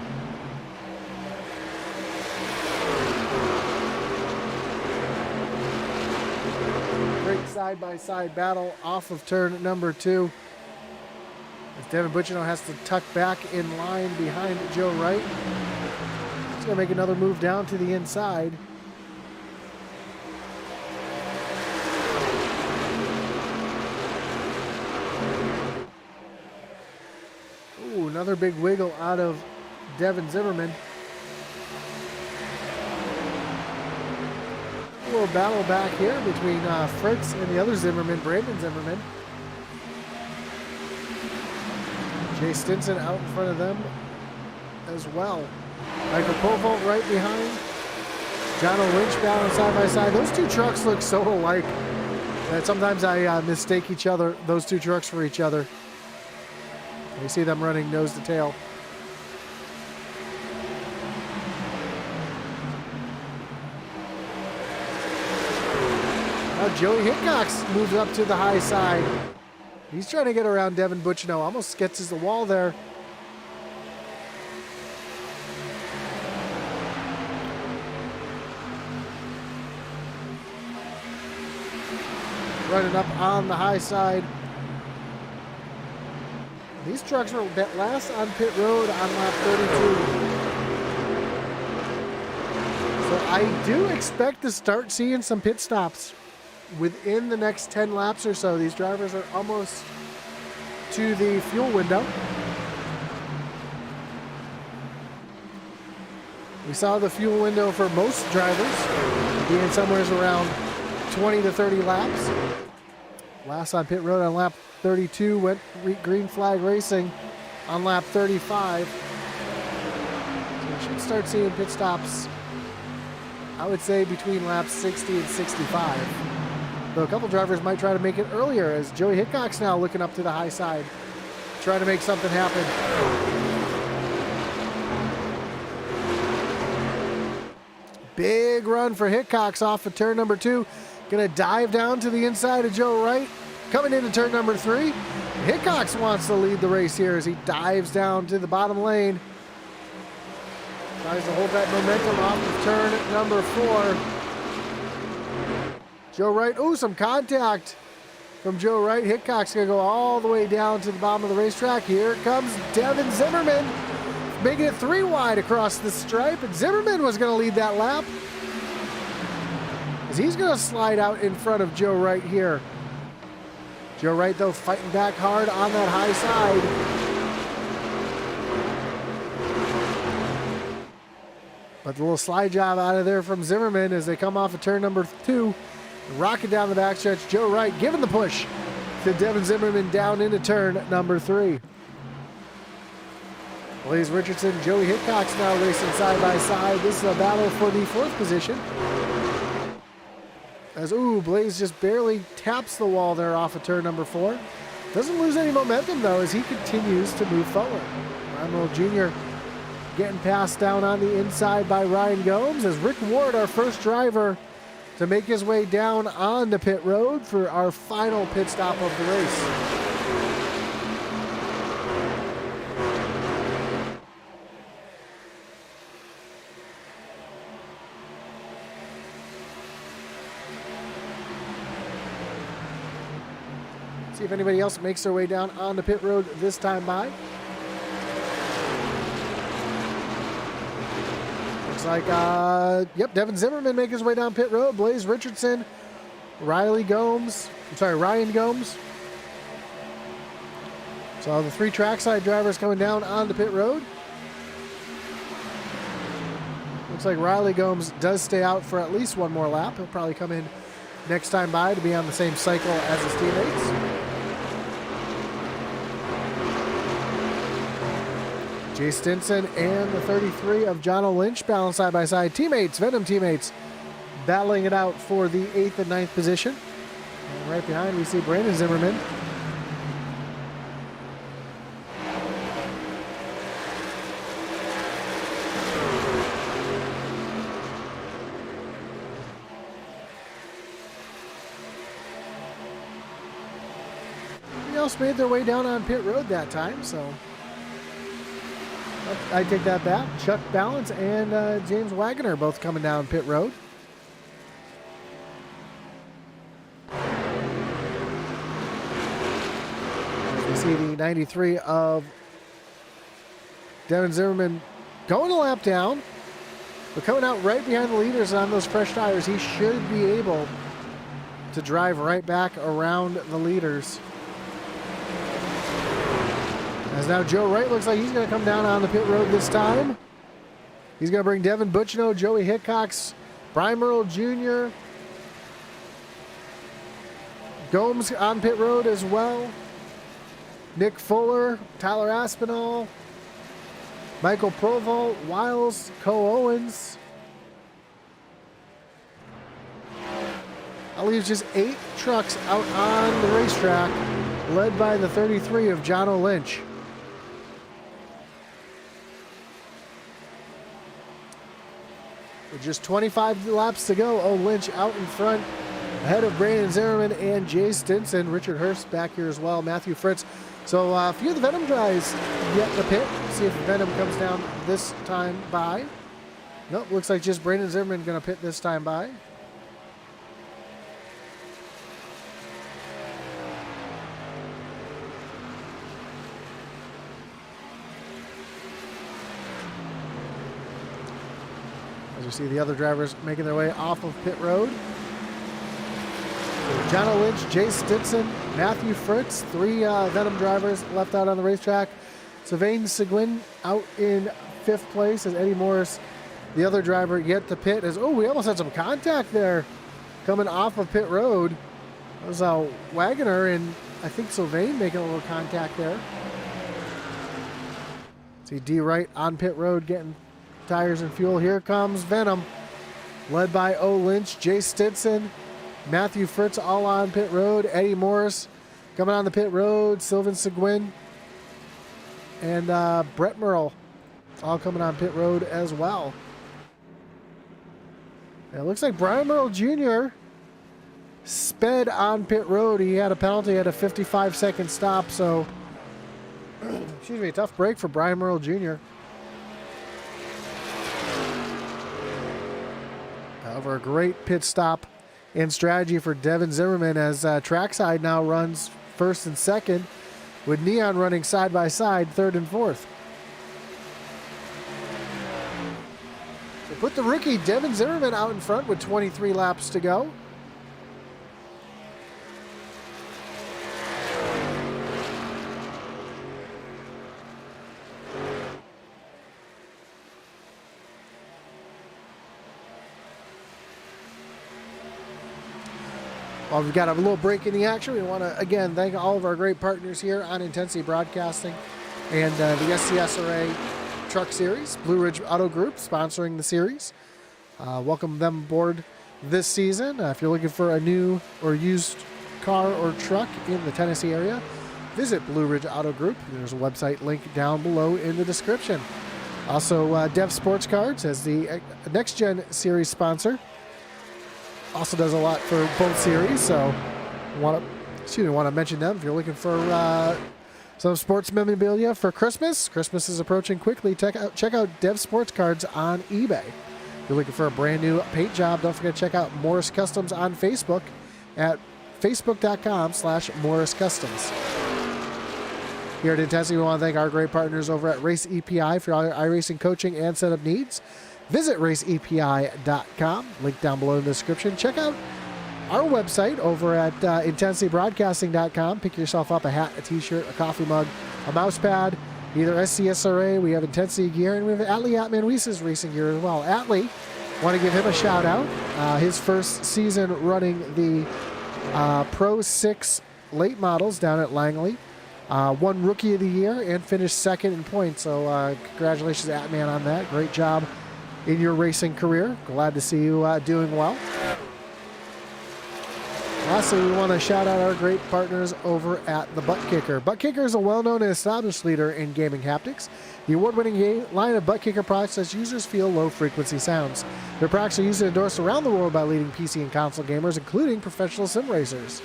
Great side-by-side battle off of turn number 2. As Devin Butchino has to tuck back in line behind Joe Wright. He's going to make another move down to the inside. Ooh, another big wiggle out of Devin Zimmerman. A little battle back here between Fritz and the other Zimmerman, Brandon Zimmerman. Jay Stinson out in front of them as well. Michael Povolt right behind. John Lynch balanced side by side. Those two trucks look so alike that sometimes I mistake those two trucks for each other. You see them running nose to tail. Now Joey Hickox moves up to the high side. He's trying to get around Devin Butchino. Almost gets to the wall there. Running up on the high side. These trucks were last on pit road on lap 32. So I do expect to start seeing some pit stops within the next 10 laps or so. These drivers are almost to the fuel window. We saw the fuel window for most drivers being somewhere around 20 to 30 laps. Last on pit road on lap 32 went green flag racing on lap 35. So we should start seeing pit stops, I would say, between laps 60 and 65. Though a couple drivers might try to make it earlier, as Joey Hickox now looking up to the high side, trying to make something happen. Big run for Hickox off of turn number 2. Gonna dive down to the inside of Joe Wright. Coming into turn number 3. Hickox wants to lead the race here as he dives down to the bottom lane. Tries to hold that momentum off of turn number 4. Joe Wright, ooh, some contact from Joe Wright. Hickox gonna go all the way down to the bottom of the racetrack. Here comes Devin Zimmerman, making it 3 wide across the stripe, and Zimmerman was gonna lead that lap, as he's gonna slide out in front of Joe Wright here. Joe Wright, though, fighting back hard on that high side. But the little slide job out of there from Zimmerman as they come off of turn number 2. Rocking down the backstretch. Joe Wright giving the push to Devin Zimmerman down into turn number 3. Blaze Richardson, Joey Hickox now racing side by side. This is a battle for the 4th position. As, ooh, Blaze just barely taps the wall there off of turn number 4. Doesn't lose any momentum, though, as he continues to move forward. Ryan Jr. getting passed down on the inside by Ryan Gomes, as Rick Ward, our first driver, to make his way down on the pit road for our final pit stop of the race. See if anybody else makes their way down on the pit road this time by. Looks like, yep, Devin Zimmerman making his way down pit road. Blaze Richardson, Ryan Gomes. So the 3 trackside drivers coming down on the pit road. Looks like Riley Gomes does stay out for at least one more lap. He'll probably come in next time by to be on the same cycle as his teammates. Jay Stinson and the 33 of John Lynch balance side by side. Teammates, Venom teammates, battling it out for the 8th and 9th position. And right behind we see Brandon Zimmerman. Everybody else made their way down on pit road that time, so I take that back. Chuck Balance and James Wagoner both coming down pit road. We See the 93 of Devin Zimmerman going a lap down, but coming out right behind the leaders on those fresh tires. He should be able to drive right back around the leaders. As now Joe Wright looks like he's going to come down on the pit road this time. He's going to bring Devin Butchino, Joey Hickox, Brian Merle Jr., Gomes on pit road as well. Nick Fuller, Tyler Aspinall, Michael Proval, Wiles, Co Owens. That leaves just 8 trucks out on the racetrack, led by the 33 of John O'Lynch. With just 25 laps to go, O'Lynch out in front, ahead of Brandon Zimmerman and Jay Stinson. Richard Hurst back here as well, Matthew Fritz. So a few of the Venom guys yet to pit. See if Venom comes down this time by. Nope, looks like just Brandon Zimmerman going to pit this time by. As you see the other drivers making their way off of pit road. John O'Lynch, Jay Stinson, Matthew Fritz, 3 Venom drivers left out on the racetrack. Sylvain Seguin out in 5th place as Eddie Morris, the other driver, yet to pit. As we almost had some contact there coming off of pit road. That was Wagoner and I think Sylvain making a little contact there. See D Wright on pit road getting tires and fuel. Here comes Venom, led by O'Lynch, Jay Stinson, Matthew Fritz all on pit road. Eddie Morris coming on the pit road. Sylvain Seguin and Brett Merle all coming on pit road as well. It looks like Brian Merle Jr. sped on pit road. He had a penalty at a 55-second stop, so excuse me, tough break for Brian Merle Jr. However, a great pit stop and strategy for Devin Zimmerman as Trackside now runs 1st and 2nd, with Neon running side by side 3rd and 4th. So put the rookie Devin Zimmerman out in front with 23 laps to go. Well, we've got a little break in the action. We want to, again, thank all of our great partners here on Intensity Broadcasting and the SCSRA Truck Series, Blue Ridge Auto Group, sponsoring the series. Welcome them aboard this season. If you're looking for a new or used car or truck in the Tennessee area, visit Blue Ridge Auto Group. There's a website link down below in the description. Also, Dev Sports Cards as the Next Gen Series sponsor. Also does a lot for both series, so want to mention them. If you're looking for some sports memorabilia for Christmas is approaching quickly. Check out Dev Sports Cards on eBay. If you're looking for a brand new paint job, don't forget to check out Morris Customs on Facebook at facebook.com/Morris Customs. Here at Intensity, we want to thank our great partners over at Race EPI for all your iRacing coaching and setup needs. Visit raceepi.com, link down below in the description. Check out our website over at intensitybroadcasting.com. Pick yourself up a hat, a t-shirt, a coffee mug, a mouse pad, either SCSRA, we have Intensity gear, and we have Atlee Atman-Weiss's racing gear as well. Atlee, want to give him a shout out. His first season running the Pro 6 late models down at Langley. Won Rookie of the Year and finished 2nd in points. So congratulations, Atman, on that. Great job in your racing career. Glad to see you doing well. Lastly, we want to shout out our great partners over at the Butt Kicker. Butt Kicker is a well-known and established leader in gaming haptics. The award-winning line of Butt Kicker products lets users feel low-frequency sounds. Their products are used and endorsed around the world by leading PC and console gamers, including professional sim racers.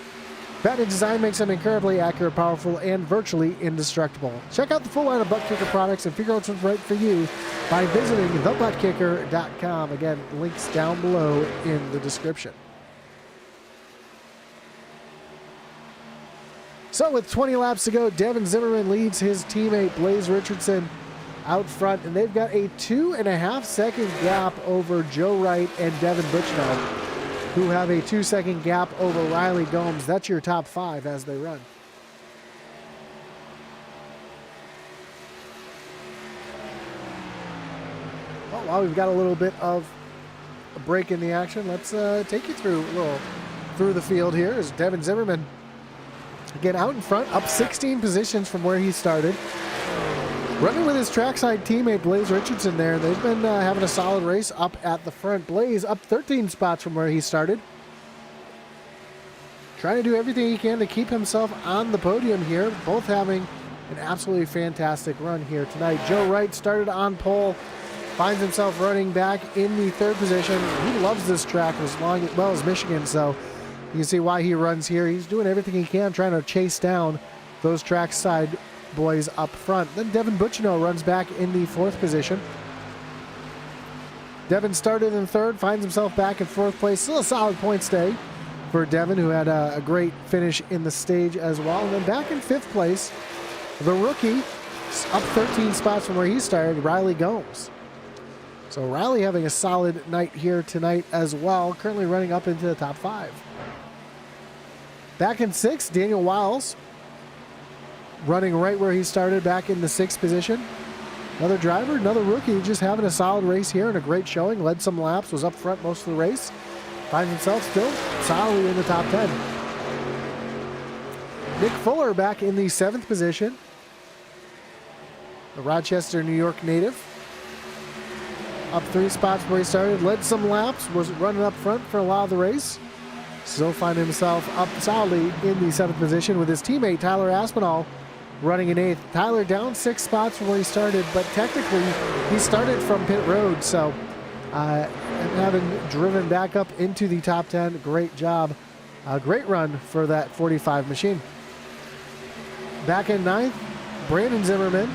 Patented design makes them incredibly accurate, powerful, and virtually indestructible. Check out the full line of Butt Kicker products and figure out what's right for you by visiting thebuttkicker.com. Again, links down below in the description. So with 20 laps to go, Devin Zimmerman leads his teammate Blaze Richardson out front, and they've got a 2.5-second gap over Joe Wright and Devin Butchnow, who have a 2-second gap over Riley Gomes. That's your top 5 as they run. Oh, well, we've got a little bit of a break in the action. Let's take you through a little through the field here as Devin Zimmerman again out in front, up 16 positions from where he started. Running with his trackside teammate Blaze Richardson there. They've been having a solid race up at the front. Blaze up 13 spots from where he started. Trying to do everything he can to keep himself on the podium here. Both having an absolutely fantastic run here tonight. Joe Wright started on pole. Finds himself running back in the 3rd position. He loves this track as well as Michigan, so you can see why he runs here. He's doing everything he can, trying to chase down those trackside boys up front. Then Devin Butchnow runs back in the 4th position. Devin started in 3rd, finds himself back in 4th place. Still a solid points day for Devin, who had a great finish in the stage as well. And then back in 5th place, the rookie, up 13 spots from where he started, Riley Gomes. So Riley having a solid night here tonight as well, currently running up into the top 5. Back in 6th, Daniel Wiles, running right where he started, back in the 6th position. Another driver, another rookie, just having a solid race here and a great showing. Led some laps, was up front most of the race. Finds himself still solidly in the top 10. Nick Fuller back in the 7th position. The Rochester, New York native. Up 3 spots where he started, led some laps, was running up front for a lot of the race. Still finding himself up solidly in the 7th position with his teammate Tyler Aspinall running in 8th. Tyler down 6 spots from where he started, but technically he started from pit road, so and having driven back up into the top 10, great job. A great run for that 45 machine. Back in 9th, Brandon Zimmerman.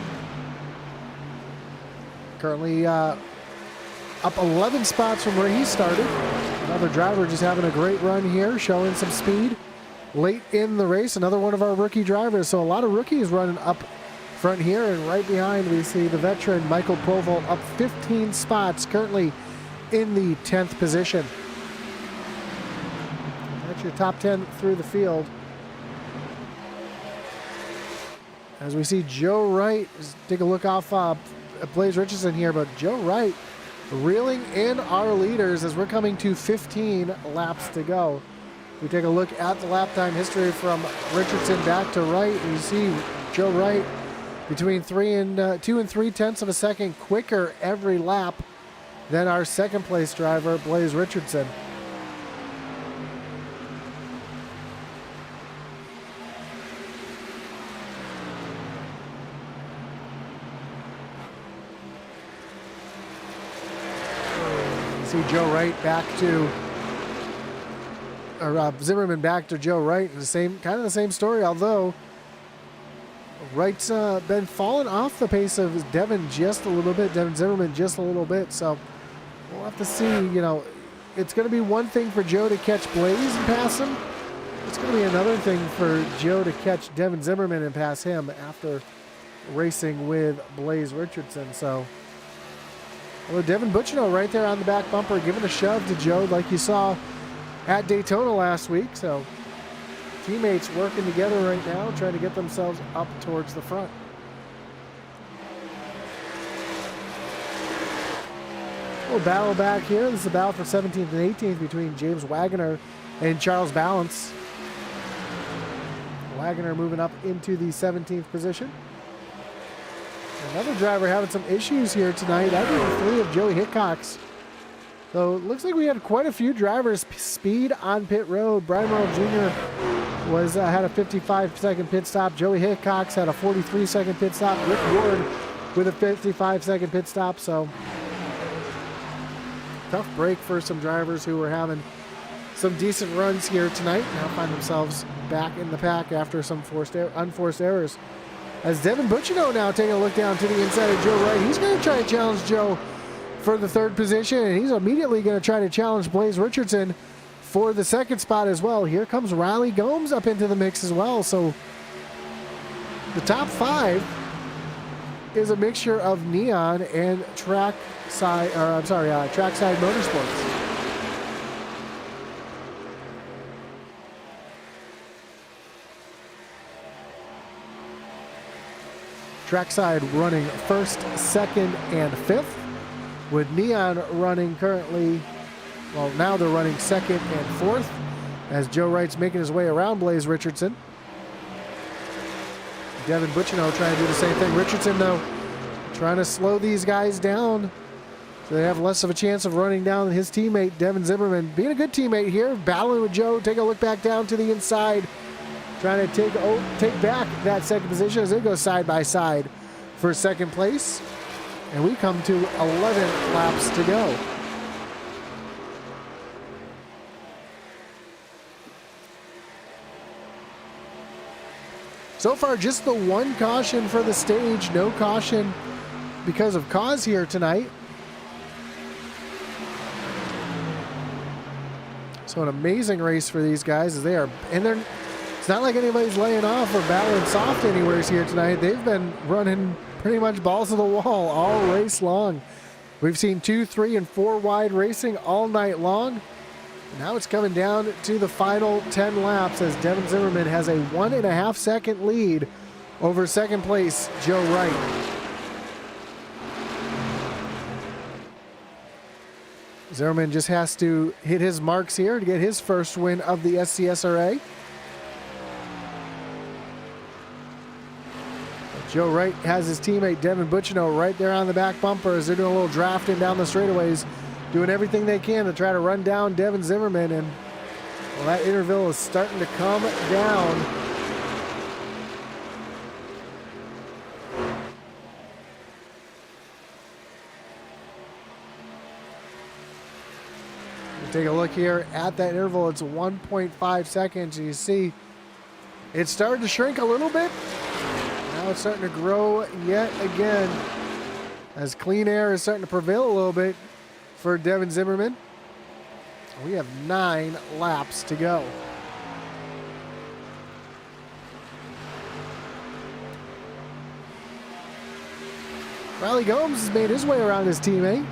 Currently up 11 spots from where he started. Another driver just having a great run here, showing some speed late in the race. Another one of our rookie drivers. So a lot of rookies running up front here. And right behind we see the veteran Michael Provolt up 15 spots, currently in the 10th position. That's your top 10 through the field. As we see Joe Wright, just take a look off Blaze Richardson here, but Joe Wright reeling in our leaders as we're coming to 15 laps to go. We take a look at the lap time history from Richardson back to Wright. You see Joe Wright between 2 and 3/10 of a second quicker every lap than our 2nd place driver, Blaze Richardson. See Joe Wright back to, or Zimmerman back to Joe Wright, and kind of the same story. Although Wright's been falling off the pace of Devin just a little bit, Devin Zimmerman just a little bit. So we'll have to see. You know, it's going to be one thing for Joe to catch Blaze and pass him. It's going to be another thing for Joe to catch Devin Zimmerman and pass him after racing with Blaze Richardson. So. Well, Devin Butchnow right there on the back bumper, giving a shove to Joe like you saw at Daytona last week. So teammates working together right now, trying to get themselves up towards the front. A little battle back here. This is a battle for 17th and 18th between James Wagoner and Charles Balance. Wagoner moving up into the 17th position. Another driver having some issues here tonight. I think 3 of Joey Hickok's. So it looks like we had quite a few drivers speed on pit road. Brian Merle Jr. Had a 55-second pit stop. Joey Hickok's had a 43-second pit stop. Rick Ward with a 55-second pit stop. So tough break for some drivers who were having some decent runs here tonight. Now find themselves back in the pack after some unforced errors. As Devin Butchnow now taking a look down to the inside of Joe Wright. He's going to try to challenge Joe for the 3rd position, and he's immediately going to try to challenge Blaze Richardson for the 2nd spot as well. Here comes Riley Gomes up into the mix as well. So The top 5 is a mixture of Neon and Trackside Motorsports. Trackside running 1st, 2nd, and 5th, with Neon running currently, well, now they're running 2nd and 4th, as Joe Wright's making his way around Blaze Richardson. Devin Butchino trying to do the same thing. Richardson, though, trying to slow these guys down so they have less of a chance of running down his teammate, Devin Zimmerman. Being a good teammate here, battling with Joe. Take a look back down to the inside, trying to take back that 2nd position as they go side by side for 2nd place. And we come to 11 laps to go. So far, just the 1 caution for the stage. No caution because of cause here tonight. So an amazing race for these guys as they are, and it's not like anybody's laying off or battling soft anywhere here tonight. They've been running pretty much balls to the wall all race long. We've seen 2, 3, and 4 wide racing all night long. Now it's coming down to the final 10 laps as Devin Zimmerman has a 1.5 second lead over 2nd place Joe Wright. Zimmerman just has to hit his marks here to get his first win of the SCSRA. Joe Wright has his teammate Devin Butchino right there on the back bumper as they're doing a little drafting down the straightaways, doing everything they can to try to run down Devin Zimmerman. And well, that interval is starting to come down. Take a look here at that interval. It's 1.5 seconds. You see it started to shrink a little bit. Now it's starting to grow yet again as clean air is starting to prevail a little bit for Devin Zimmerman. We have 9 laps to go. Riley Gomes has made his way around his teammate,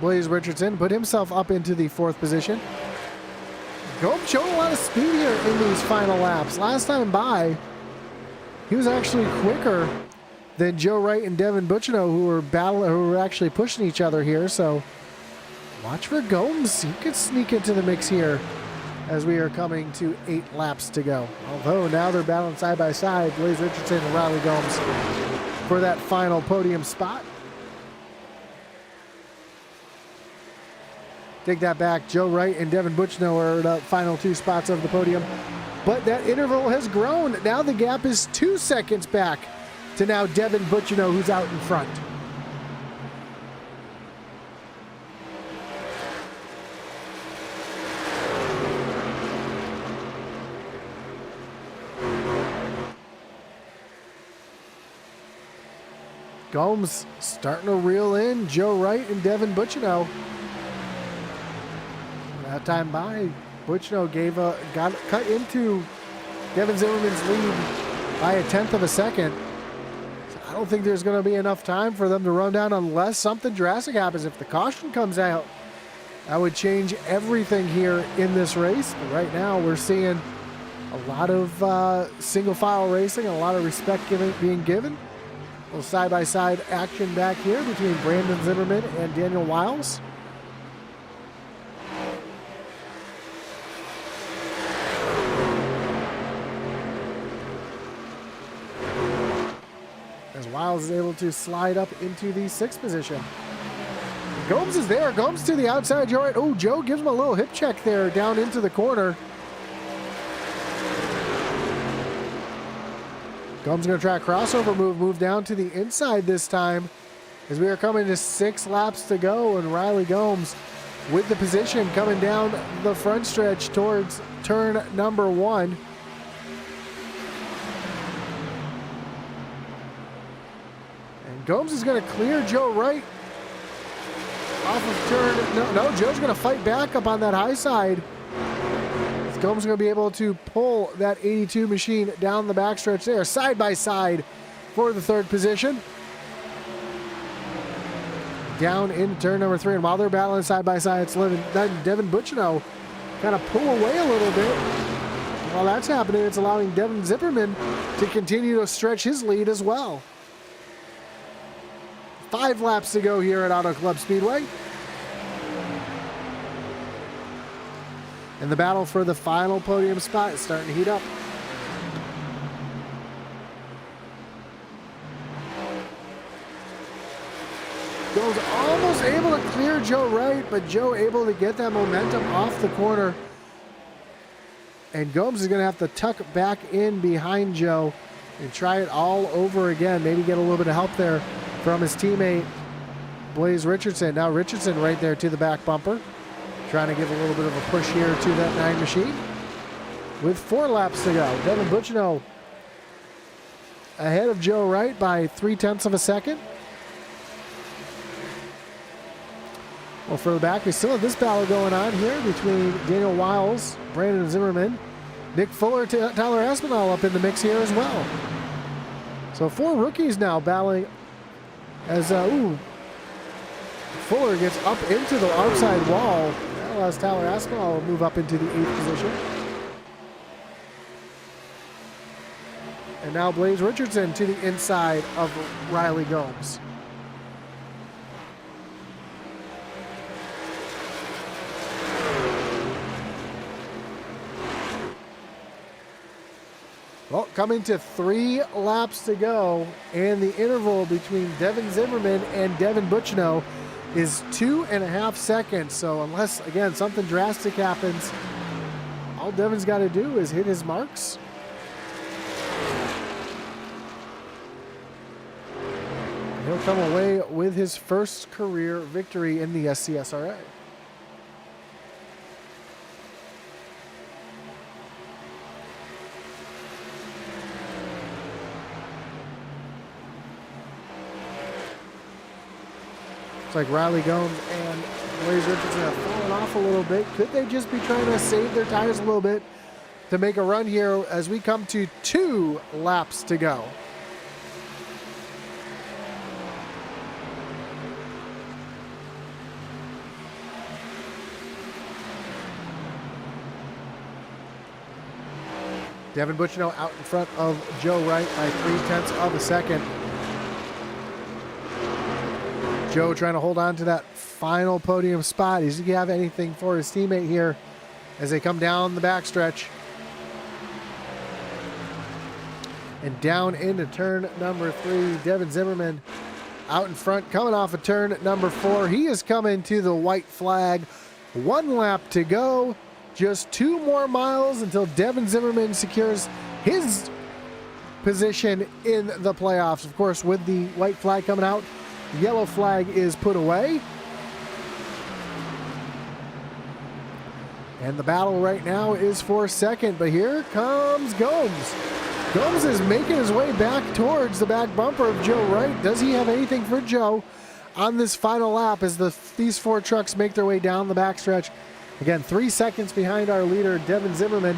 Blaze Richardson, put himself up into the 4th position. Gomes showed a lot of speed here in these final laps. Last time by, he was actually quicker than Joe Wright and Devin Butchino, who were actually pushing each other here. So watch for Gomes. He could sneak into the mix here as we are coming to 8 laps to go. Although now they're battling side by side, Blaze Richardson and Riley Gomes for that final podium spot. Take that back. Joe Wright and Devin Butchino are the final 2 spots of the podium. But that interval has grown. Now the gap is 2 seconds back to now Devin Butchino, who's out in front. Gomes starting to reel in Joe Wright and Devin Butchino. That time by, Butchino got cut into Devin Zimmerman's lead by 1/10 of a second. So I don't think there's going to be enough time for them to run down unless something drastic happens. If the caution comes out, that would change everything here in this race. But right now we're seeing a lot of single file racing, a lot of respect being given. A little side-by-side action back here between Brandon Zimmerman and Daniel Wiles. As Wiles is able to slide up into the 6th position. Gomes is there. Gomes to the outside. Joe Wright. Oh, Joe gives him a little hip check there down into the corner. Gomes going to try a crossover move down to the inside this time as we are coming to 6 laps to go, and Riley Gomes with the position coming down the front stretch towards turn number 1. And Gomes is going to clear Joe Wright off of turn. No, Joe's going to fight back up on that high side. Gomes is going to be able to pull that 82 machine down the backstretch there. Side by side for the third position. Down into turn number 3, and while they're battling side by side, it's Devin Butchino kind of pull away a little bit. While that's happening, it's allowing Devin Zimmerman to continue to stretch his lead as well. 5 laps to go here at Auto Club Speedway. And the battle for the final podium spot is starting to heat up. Goes almost able to clear Joe Wright, but Joe able to get that momentum off the corner. And Gomes is going to have to tuck back in behind Joe and try it all over again. Maybe get a little bit of help there from his teammate, Blaze Richardson. Now Richardson right there to the back bumper, trying to give a little bit of a push here to that 9 machine. With 4 laps to go, Devin Butchino ahead of Joe Wright by 0.3 of a second. Well, for the back, we still have this battle going on here between Daniel Wiles, Brandon Zimmerman, Nick Fuller, Tyler Aspinall up in the mix here as well. So 4 rookies now battling as Fuller gets up into the outside wall. That allows Tyler Aspinall to move up into the 8th position. And now Blaze Richardson to the inside of Riley Gomes. Well, coming to 3 laps to go, and the interval between Devin Zimmerman and Devin Butchino is 2.5 seconds. So unless, again, something drastic happens, all Devin's got to do is hit his marks. He'll come away with his first career victory in the SCSRA. Looks like Riley Gomes and Blaze Richardson have fallen off a little bit. Could they just be trying to save their tires a little bit to make a run here as we come to 2 laps to go? Devin Butchino out in front of Joe Wright by 0.3 of a second. Joe trying to hold on to that final podium spot. Does he have anything for his teammate here as they come down the backstretch? And down into turn number 3, Devin Zimmerman out in front, coming off of turn number 4. He is coming to the white flag. 1 lap to go. Just 2 more miles until Devin Zimmerman secures his position in the playoffs. Of course, with the white flag coming out, the yellow flag is put away. And the battle right now is for second, but here comes Gomes. Gomes is making his way back towards the back bumper of Joe Wright. Does he have anything for Joe on this final lap as these 4 trucks make their way down the backstretch? Again, 3 seconds behind our leader, Devin Zimmerman.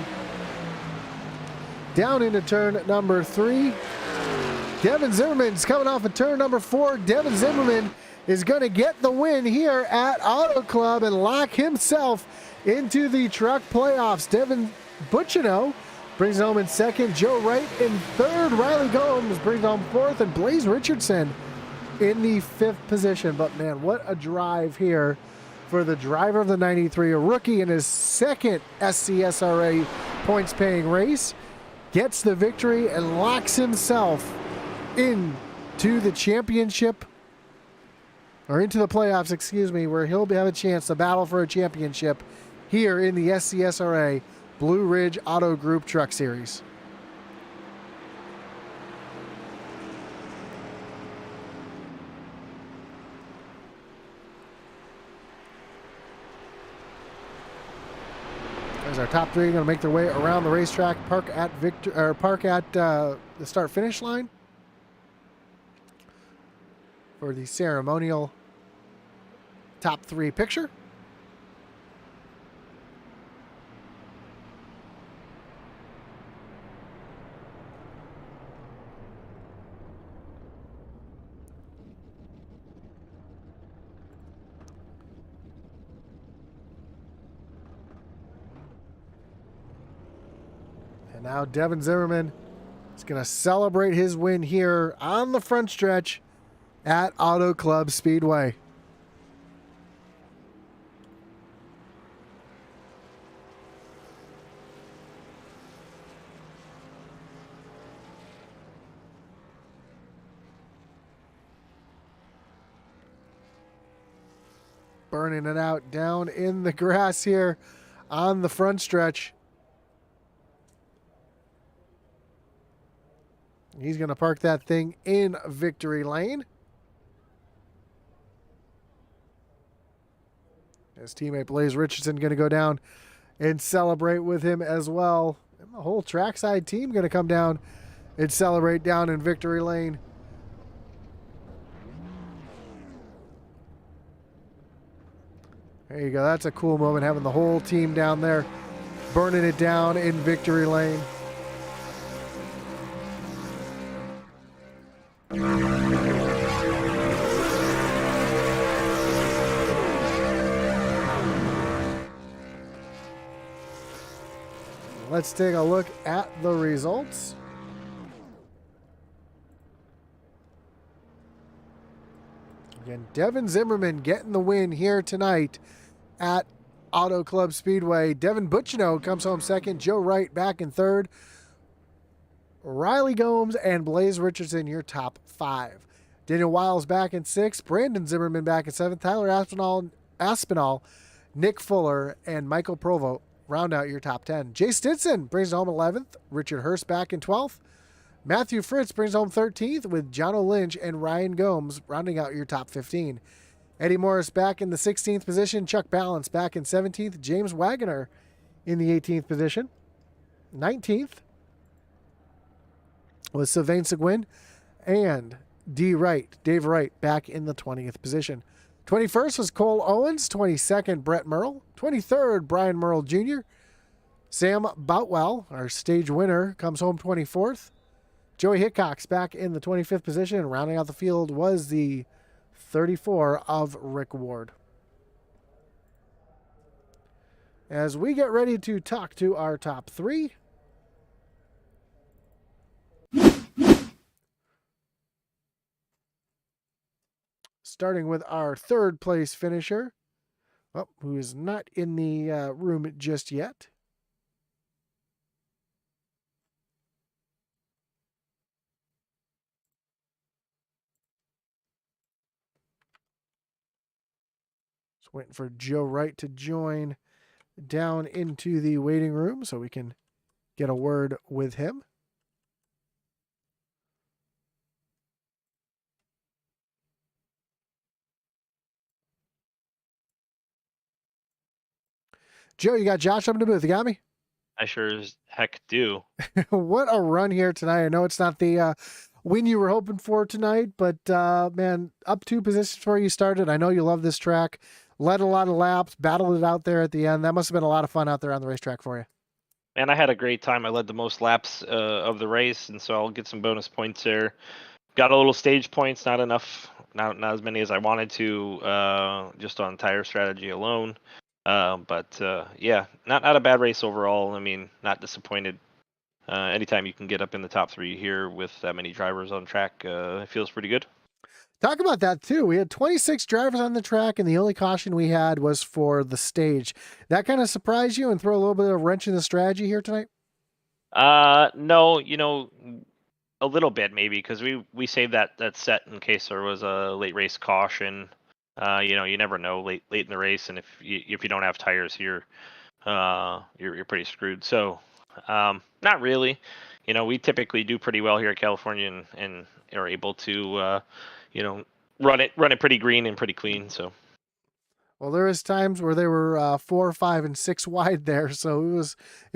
Down into turn number 3. Devin Zimmerman's coming off of turn number 4. Devin Zimmerman is going to get the win here at Auto Club and lock himself into the truck playoffs. Devin Butchino brings it home in second. Joe Wright in third. Riley Gomes brings it home fourth. And Blaze Richardson in the 5th position. But, man, what a drive here for the driver of the 93, a rookie in his 2nd SCSRA points-paying race. Gets the victory and locks himself into the championship, or into the playoffs, excuse me, where he'll have a chance to battle for a championship here in the SCSRA Blue Ridge Auto Group Truck Series. As our top 3 going to make their way around the racetrack, park at the start-finish line for the ceremonial top 3 picture. And now Devin Zimmerman is going to celebrate his win here on the front stretch at Auto Club Speedway. Burning it out down in the grass here on the front stretch. He's going to park that thing in victory lane. His teammate Blaze Richardson going to go down and celebrate with him as well. And the whole trackside team going to come down and celebrate down in victory lane. There you go. That's a cool moment, having the whole team down there burning it down in victory lane. Let's take a look at the results. Again, Devin Zimmerman getting the win here tonight at Auto Club Speedway. Devin Butchino comes home second. Joe Wright back in third. Riley Gomes and Blaze Richardson, your top 5. Daniel Wiles back in 6th. Brandon Zimmerman back in 7th. Tyler Aspinall, Nick Fuller, and Michael Provo round out your top 10. Jay Stinson brings it home 11th. Richard Hurst back in 12th. Matthew Fritz brings home 13th, with Jono Lynch and Ryan Gomes rounding out your top 15. Eddie Morris back in the 16th position. Chuck Balance back in 17th. James Wagoner in the 18th position. 19th was Sylvain Seguin, and Dave Wright back in the 20th position. 21st was Cole Owens. 22nd, Brett Merle. 23rd, Brian Merle Jr. Sam Boutwell, our stage winner, comes home 24th. Joey Hickox back in the 25th position. Rounding out the field was the 34 of Rick Ward. As we get ready to talk to our top 3, starting with our third place finisher, who is not in the room just yet. Just waiting for Joe Wright to join down into the waiting room so we can get a word with him. Joe, you got Josh up in the booth. You got me? I sure as heck do. What a run here tonight. I know it's not the win you were hoping for tonight, but man, up 2 positions where you started. I know you love this track. Led a lot of laps, battled it out there at the end. That must have been a lot of fun out there on the racetrack for you. Man, I had a great time. I led the most laps of the race, and so I'll get some bonus points there. Got a little stage points, not enough, not as many as I wanted to, just on tire strategy alone. But yeah, not a bad race overall. I mean, not disappointed. Anytime you can get up in the top 3 here with that many drivers on track, it feels pretty good. Talk about that too. We had 26 drivers on the track, and the only caution we had was for the stage. That kind of surprised you and throw a little bit of wrench in the strategy here tonight? No, a little bit maybe, because we saved that set in case there was a late race caution. You never know late in the race, and if you don't have tires here, you're pretty screwed. So, not really. We typically do pretty well here at California, and are able to, run it pretty green and pretty clean. So. Well, there is times where they were 4, 5, and 6 wide there, so it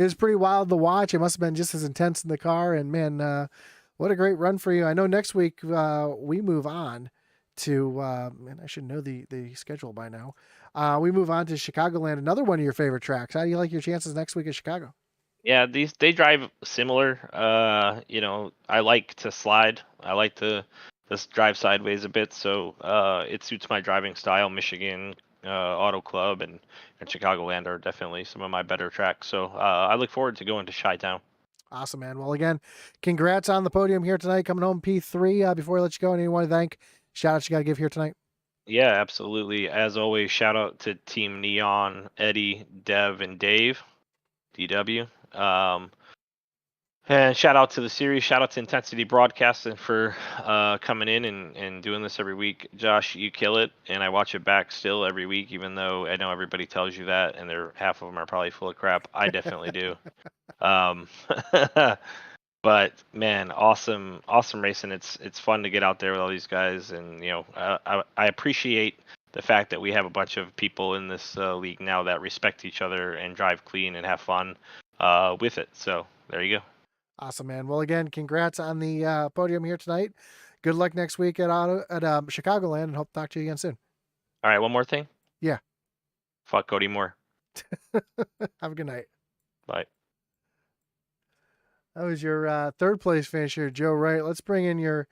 was pretty wild to watch. It must have been just as intense in the car, and man, what a great run for you. I know next week we move on to, and I should know the schedule by now. We move on to Chicagoland, another one of your favorite tracks. How do you like your chances next week at Chicago? Yeah, they drive similar. I like to slide. I like to drive sideways a bit, so it suits my driving style. Michigan Auto Club and Chicagoland are definitely some of my better tracks. So I look forward to going to Chi-Town. Awesome, man. Well, again, congrats on the podium here tonight, coming home P3. Before I let you go, anyone you want to thank? Shout out you got to give here tonight? Yeah, absolutely. As always, shout out to Team Neon, Eddie, Dev, and Dave, DW. And shout out to the series. Shout out to Intensity Broadcasting for coming in and doing this every week. Josh, you kill it, and I watch it back still every week, even though I know everybody tells you that, and half of them are probably full of crap. I definitely do. But man, awesome racing. It's fun to get out there with all these guys, and I appreciate the fact that we have a bunch of people in this league now that respect each other and drive clean and have fun with it. So there you go. Awesome, man. Well, again, congrats on the podium here tonight. Good luck next week at Chicagoland, and hope to talk to you again soon. All right, one more thing. Yeah. Fuck Cody Moore. Have a good night. Bye. That was your third place finisher, Joe Wright. Let's bring in your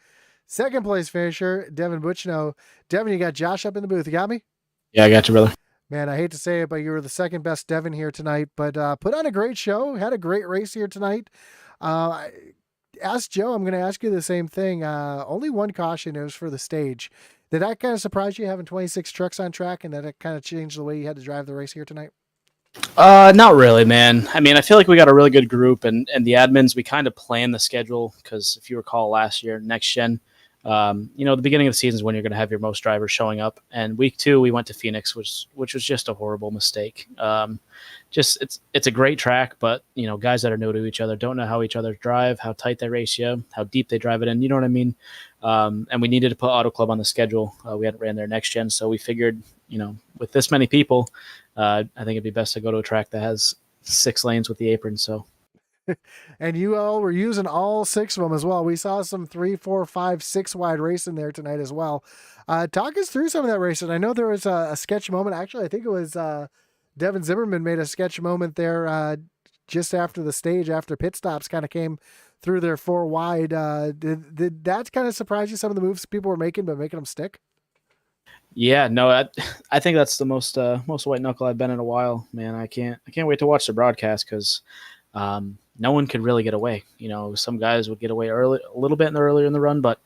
second place finisher, Devin Butchno. Devin, you got Josh up in the booth. You got me? Yeah, I got you, brother. Man, I hate to say it, but you were the second best Devin here tonight, but put on a great show. Had a great race here tonight. Ask Joe, I'm going to ask you the same thing. Only one caution, it was for the stage. Did that kind of surprise you having 26 trucks on track, and that it kind of changed the way you had to drive the race here tonight? Not really, man. I mean, I feel like we got a really good group, and the admins, we kind of planned the schedule because if you recall last year, next gen, the beginning of the season is when you're going to have your most drivers showing up. And week 2, we went to Phoenix, which was just a horrible mistake. It's a great track, but guys that are new to each other don't know how each other drive, how tight they race you, how deep they drive it in. You know what I mean? And we needed to put Auto Club on the schedule. We hadn't ran there next gen, so we figured, with this many people, I think it'd be best to go to a track that has 6 lanes with the apron. So. And you all were using all 6 of them as well. We saw some 3, 4, 5, 6 wide racing there tonight as well. Talk us through some of that racing. I know there was a sketch moment. Actually, I think it was Devin Zimmerman made a sketch moment there just after the stage, after pit stops kind of came through their 4 wide. Did that kind of surprise you, some of the moves people were making, but making them stick? Yeah, no, I think that's the most white knuckle I've been in a while, man. I can't wait to watch the broadcast because no one could really get away. Some guys would get away a little bit earlier in the run, but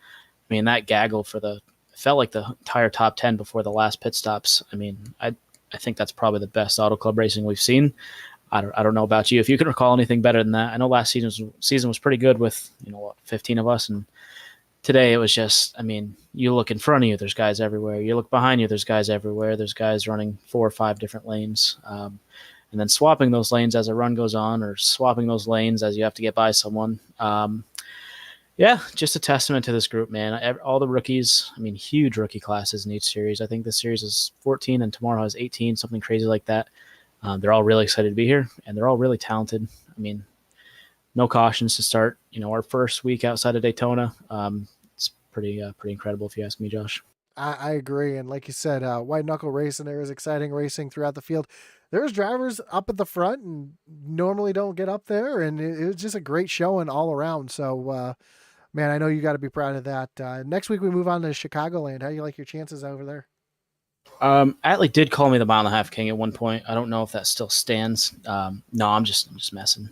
I mean that gaggle felt like the entire top 10 before the last pit stops. I mean, I think that's probably the best Auto Club racing we've seen. I don't know about you if you can recall anything better than that. I know last season was pretty good with 15 of us, and today it was just, I mean, you look in front of you, there's guys everywhere. You look behind you, there's guys everywhere. There's guys running 4 or 5 different lanes. And then swapping those lanes as a run goes on, or swapping those lanes as you have to get by someone. Yeah, just a testament to this group, man. All the rookies, I mean, huge rookie classes in each series. I think this series is 14 and tomorrow has 18, something crazy like that. They're all really excited to be here, and they're all really talented. I mean, no cautions to start, our first week outside of Daytona. It's pretty incredible if you ask me, Josh. I agree. And like you said, white knuckle racing, there is exciting racing throughout the field. There's drivers up at the front and normally don't get up there. And it was just a great showing all around. So, man, I know you got to be proud of that. Next week we move on to Chicagoland. How do you like your chances over there? Atlee did call me the mile and a half king at one point. I don't know if that still stands. No, I'm just messing.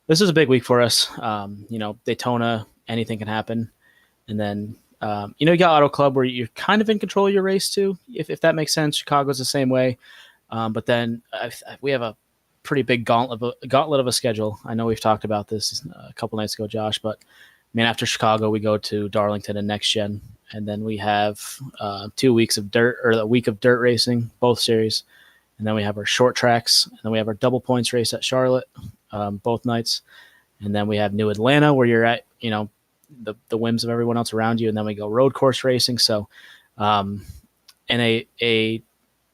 This is a big week for us. Daytona, anything can happen. And then, you got Auto Club where you're kind of in control of your race too, if that makes sense. Chicago's the same way. But then we have a pretty big gauntlet of a schedule. I know we've talked about this a couple nights ago, Josh, but I mean, after Chicago, we go to Darlington and Next Gen, and then we have 2 weeks of dirt, or a week of dirt racing, both series. And then we have our short tracks, and then we have our double points race at Charlotte, both nights. And then we have New Atlanta where you're at, the whims of everyone else around you. And then we go road course racing. So, and I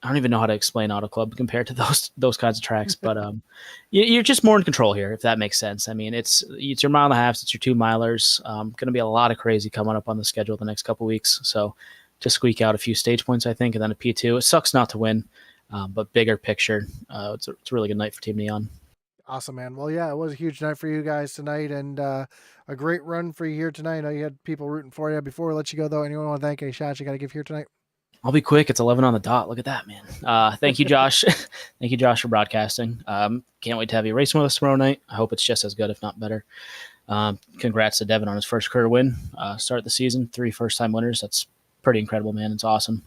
don't even know how to explain Auto Club compared to those kinds of tracks, but you're just more in control here, if that makes sense. I mean, it's your mile and a half, it's your 2 milers. Going to be a lot of crazy coming up on the schedule the next couple weeks. So just squeak out a few stage points, I think, and then a P2. It sucks not to win, but bigger picture, it's a really good night for Team Neon. Awesome, man. Well, yeah, it was a huge night for you guys tonight, and a great run for you here tonight. I know you had people rooting for you. Before we let you go, though, anyone want to thank, any shots you got to give here tonight? I'll be quick. It's 11 on the dot. Look at that, man. Thank you, Josh. Thank you, Josh, for broadcasting. Can't wait to have you racing with us tomorrow night. I hope it's just as good, if not better. Congrats to Devin on his first career win. Start the season, 3 first-time winners. That's pretty incredible, man. It's awesome.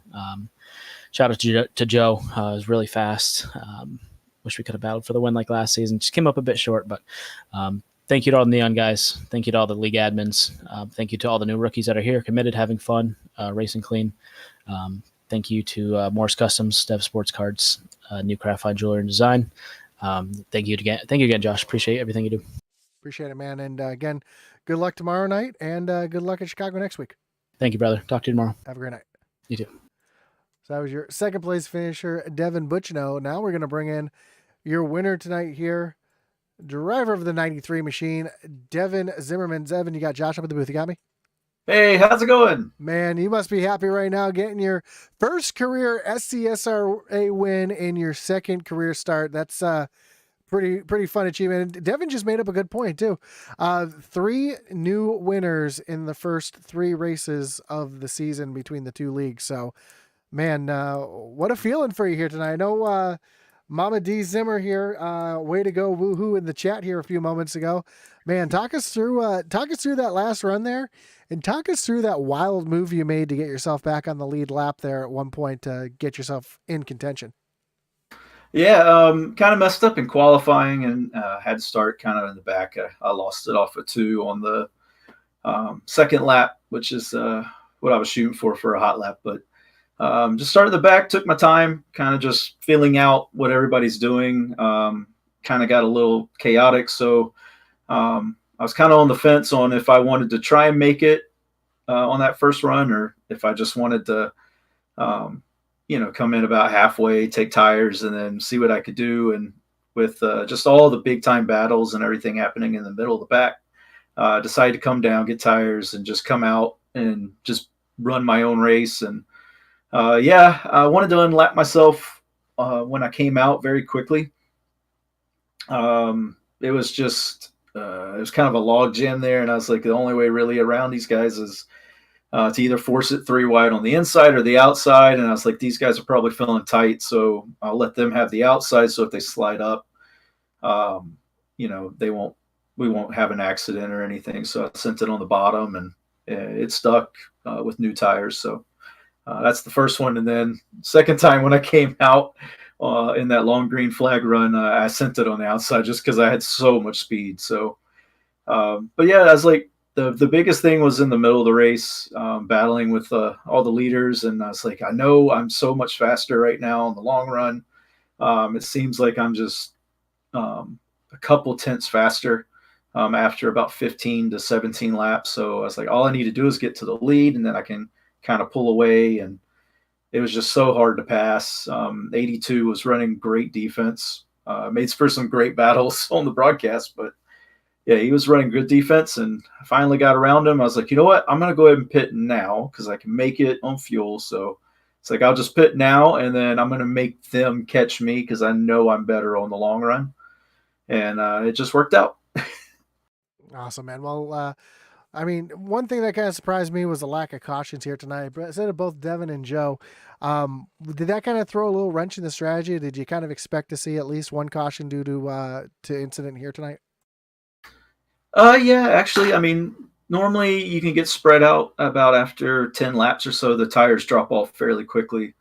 Shout out to Joe. It was really fast. Wish we could have battled for the win like last season. Just came up a bit short, but thank you to all the Neon guys. Thank you to all the league admins. Thank you to all the new rookies that are here, committed, having fun, racing clean. Thank you to Morse Customs, Dev Sports Cards, New Craft Fine Jewelry and Design. Thank you again, Josh. Appreciate everything you do. Appreciate it, man. And again, good luck tomorrow night, and good luck in Chicago next week. Thank you, brother. Talk to you tomorrow. Have a great night. You too. So that was your second place finisher, Devin Butchno. Now we're going to bring in your winner tonight here, driver of the 93 machine, Devin Zimmerman. Devin, you got Josh up in the booth. You got me? Hey, how's it going? Man, you must be happy right now getting your first career SCSRA win in your second career start. That's pretty fun achievement. And Devin just made up a good point too. 3 new winners in the first 3 races of the season between the 2 leagues. So, man, what a feeling for you here tonight. I know Mama D Zimmer here, way to go, woohoo in the chat here a few moments ago. Man, talk us through that last run there, and talk us through that wild move you made to get yourself back on the lead lap there at one point to get yourself in contention. Yeah, kind of messed up in qualifying and had to start kind of in the back. I lost it off of 2 on the second lap, which is what I was shooting for a hot lap. But just started the back, took my time, kind of just feeling out what everybody's doing. Kind of got a little chaotic, so I was kind of on the fence on if I wanted to try and make it on that first run, or if I just wanted to, come in about halfway, take tires, and then see what I could do. And with just all the big time battles and everything happening in the middle of the pack, decided to come down, get tires, and just come out and just run my own race. And I wanted to unlap myself when I came out very quickly. It was just it was kind of a log jam there, and I was like, the only way really around these guys is to either force it 3 wide on the inside or the outside. And I was like, these guys are probably feeling tight, so I'll let them have the outside. So if they slide up, we won't have an accident or anything. So I sent it on the bottom, and it stuck with new tires. So that's the first one. And then second time when I came out in that long green flag run, I sent it on the outside just because I had so much speed. So, but yeah, I was like, the biggest thing was in the middle of the race, battling with all the leaders. And I was like, I know I'm so much faster right now in the long run. It seems like I'm just a couple tenths faster after about 15 to 17 laps. So I was like, all I need to do is get to the lead, and then I can kind of pull away. And it was just so hard to pass. 82 was running great defense, made for some great battles on the broadcast, but yeah, he was running good defense, and I finally got around him. I was like, you know what? I'm going to go ahead and pit now because I can make it on fuel. So it's like, I'll just pit now, and then I'm going to make them catch me because I know I'm better on the long run. And it just worked out. Awesome, man. Well, one thing that kind of surprised me was the lack of cautions here tonight. But I said to both Devin and Joe, did that kind of throw a little wrench in the strategy? Did you kind of expect to see at least one caution due to incident here tonight? Yeah, actually, normally you can get spread out about after 10 laps or so. The tires drop off fairly quickly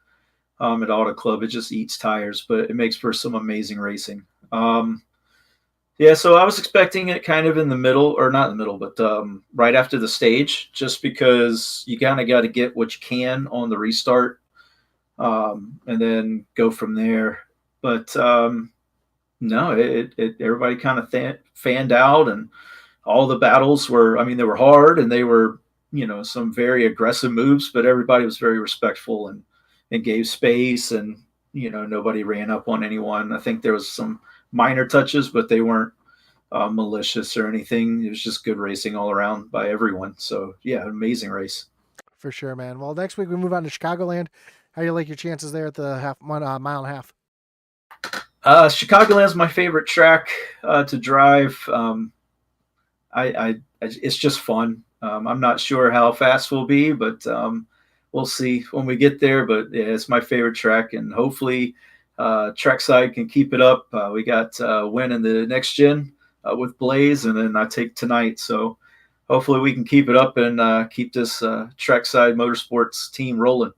at Auto Club. It just eats tires, but it makes for some amazing racing. Yeah, so I was expecting it kind of in the middle, or not in the middle, but right after the stage, just because you kind of got to get what you can on the restart and then go from there. But no, everybody kind of fanned out, and all the battles were, they were hard, and they were, some very aggressive moves, but everybody was very respectful and gave space, and, nobody ran up on anyone. I think there was some minor touches, but they weren't malicious or anything. It was just good racing all around by everyone. So yeah, amazing race. For sure, man. Well, next week we move on to Chicagoland. How do you like your chances there at the mile and a half? Chicagoland's my favorite track to drive. It's just fun. I'm not sure how fast we'll be, but we'll see when we get there. But yeah, it's my favorite track, and hopefully Trackside can keep it up. We got win in the next gen with Blaze, and then I take tonight. So hopefully we can keep it up and keep this Trackside Motorsports team rolling.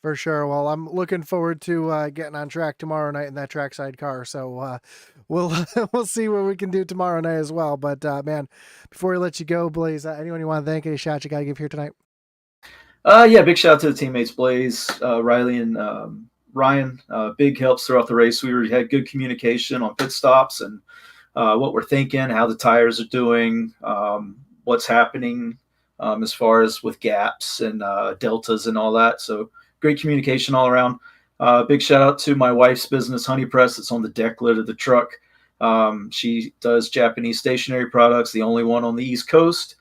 For sure. Well, I'm looking forward to getting on track tomorrow night in that trackside car. So we'll we'll see what we can do tomorrow night as well. But man, before we let you go, Blaze, anyone you want to thank? Any shots you got to give here tonight? Yeah, big shout out to the teammates, Blaze, Riley, and Ryan. Big helps throughout the race. We had good communication on pit stops and what we're thinking, how the tires are doing, what's happening as far as with gaps and deltas and all that. So great communication all around. Big shout out to my wife's business, Honey Press. It's on the deck lid of the truck. She does Japanese stationery products, the only one on the East Coast.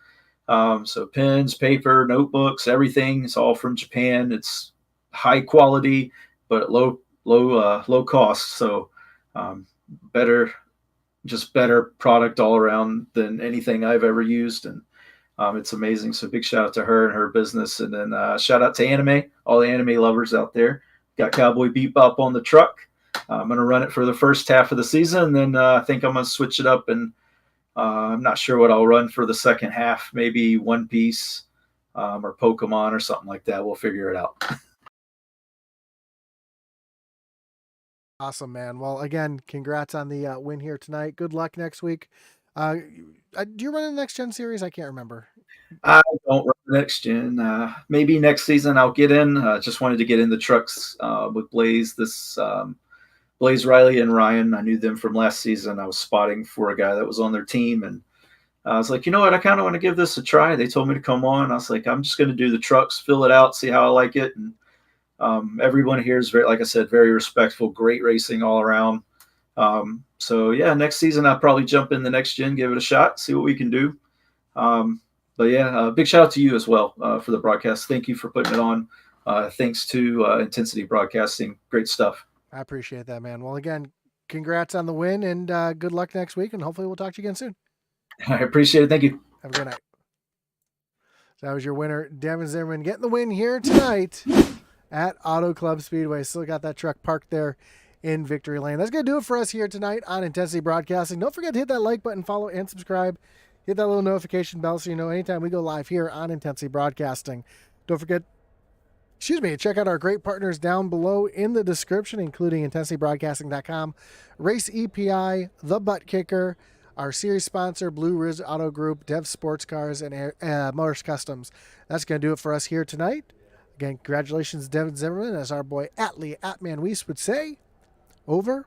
So pens, paper, notebooks, everything. It's all from Japan. It's high quality, but low cost. So better product all around than anything I've ever used. And it's amazing. So big shout out to her and her business. And then shout out to anime, all the anime lovers out there. Got Cowboy Bebop on the truck. I'm going to run it for the first half of the season. And then I think I'm going to switch it up, and I'm not sure what I'll run for the second half. Maybe One Piece or Pokemon or something like that. We'll figure it out. Awesome, man. Well, again, congrats on the win here tonight. Good luck next week. Do you run the next gen series? I can't remember. I don't run next gen. Maybe next season I'll get in. Just wanted to get in the trucks with Blaze. Blaze, Riley, and Ryan. I knew them from last season. I was spotting for a guy that was on their team, and I was like, you know what? I kind of want to give this a try. They told me to come on. I was like, I'm just going to do the trucks, fill it out, see how I like it. And everyone here is very, like I said, very respectful, great racing all around. So yeah, next season I'll probably jump in the next gen, give it a shot, see what we can do. But yeah, big shout out to you as well for the broadcast. Thank you for putting it on. Thanks to Intensity Broadcasting. Great stuff. I appreciate that, man. Well, again, congrats on the win, and good luck next week, and hopefully we'll talk to you again soon. I appreciate it. Thank you. Have a good night. So that was your winner, Devin Zimmerman, getting the win here tonight at Auto Club Speedway. Still got that truck parked there in Victory Lane. That's going to do it for us here tonight on Intensity Broadcasting. Don't forget to hit that like button, follow, and subscribe. Hit that little notification bell so you know anytime we go live here on Intensity Broadcasting. Don't forget, check out our great partners down below in the description, including IntensityBroadcasting.com, Race EPI, The Butt Kicker, our series sponsor, Blue Ridge Auto Group, Dev Sports Cars, and Motors Customs. That's going to do it for us here tonight. Again, congratulations, Devin Zimmerman, as our boy Atlee Atman Weiss would say. Over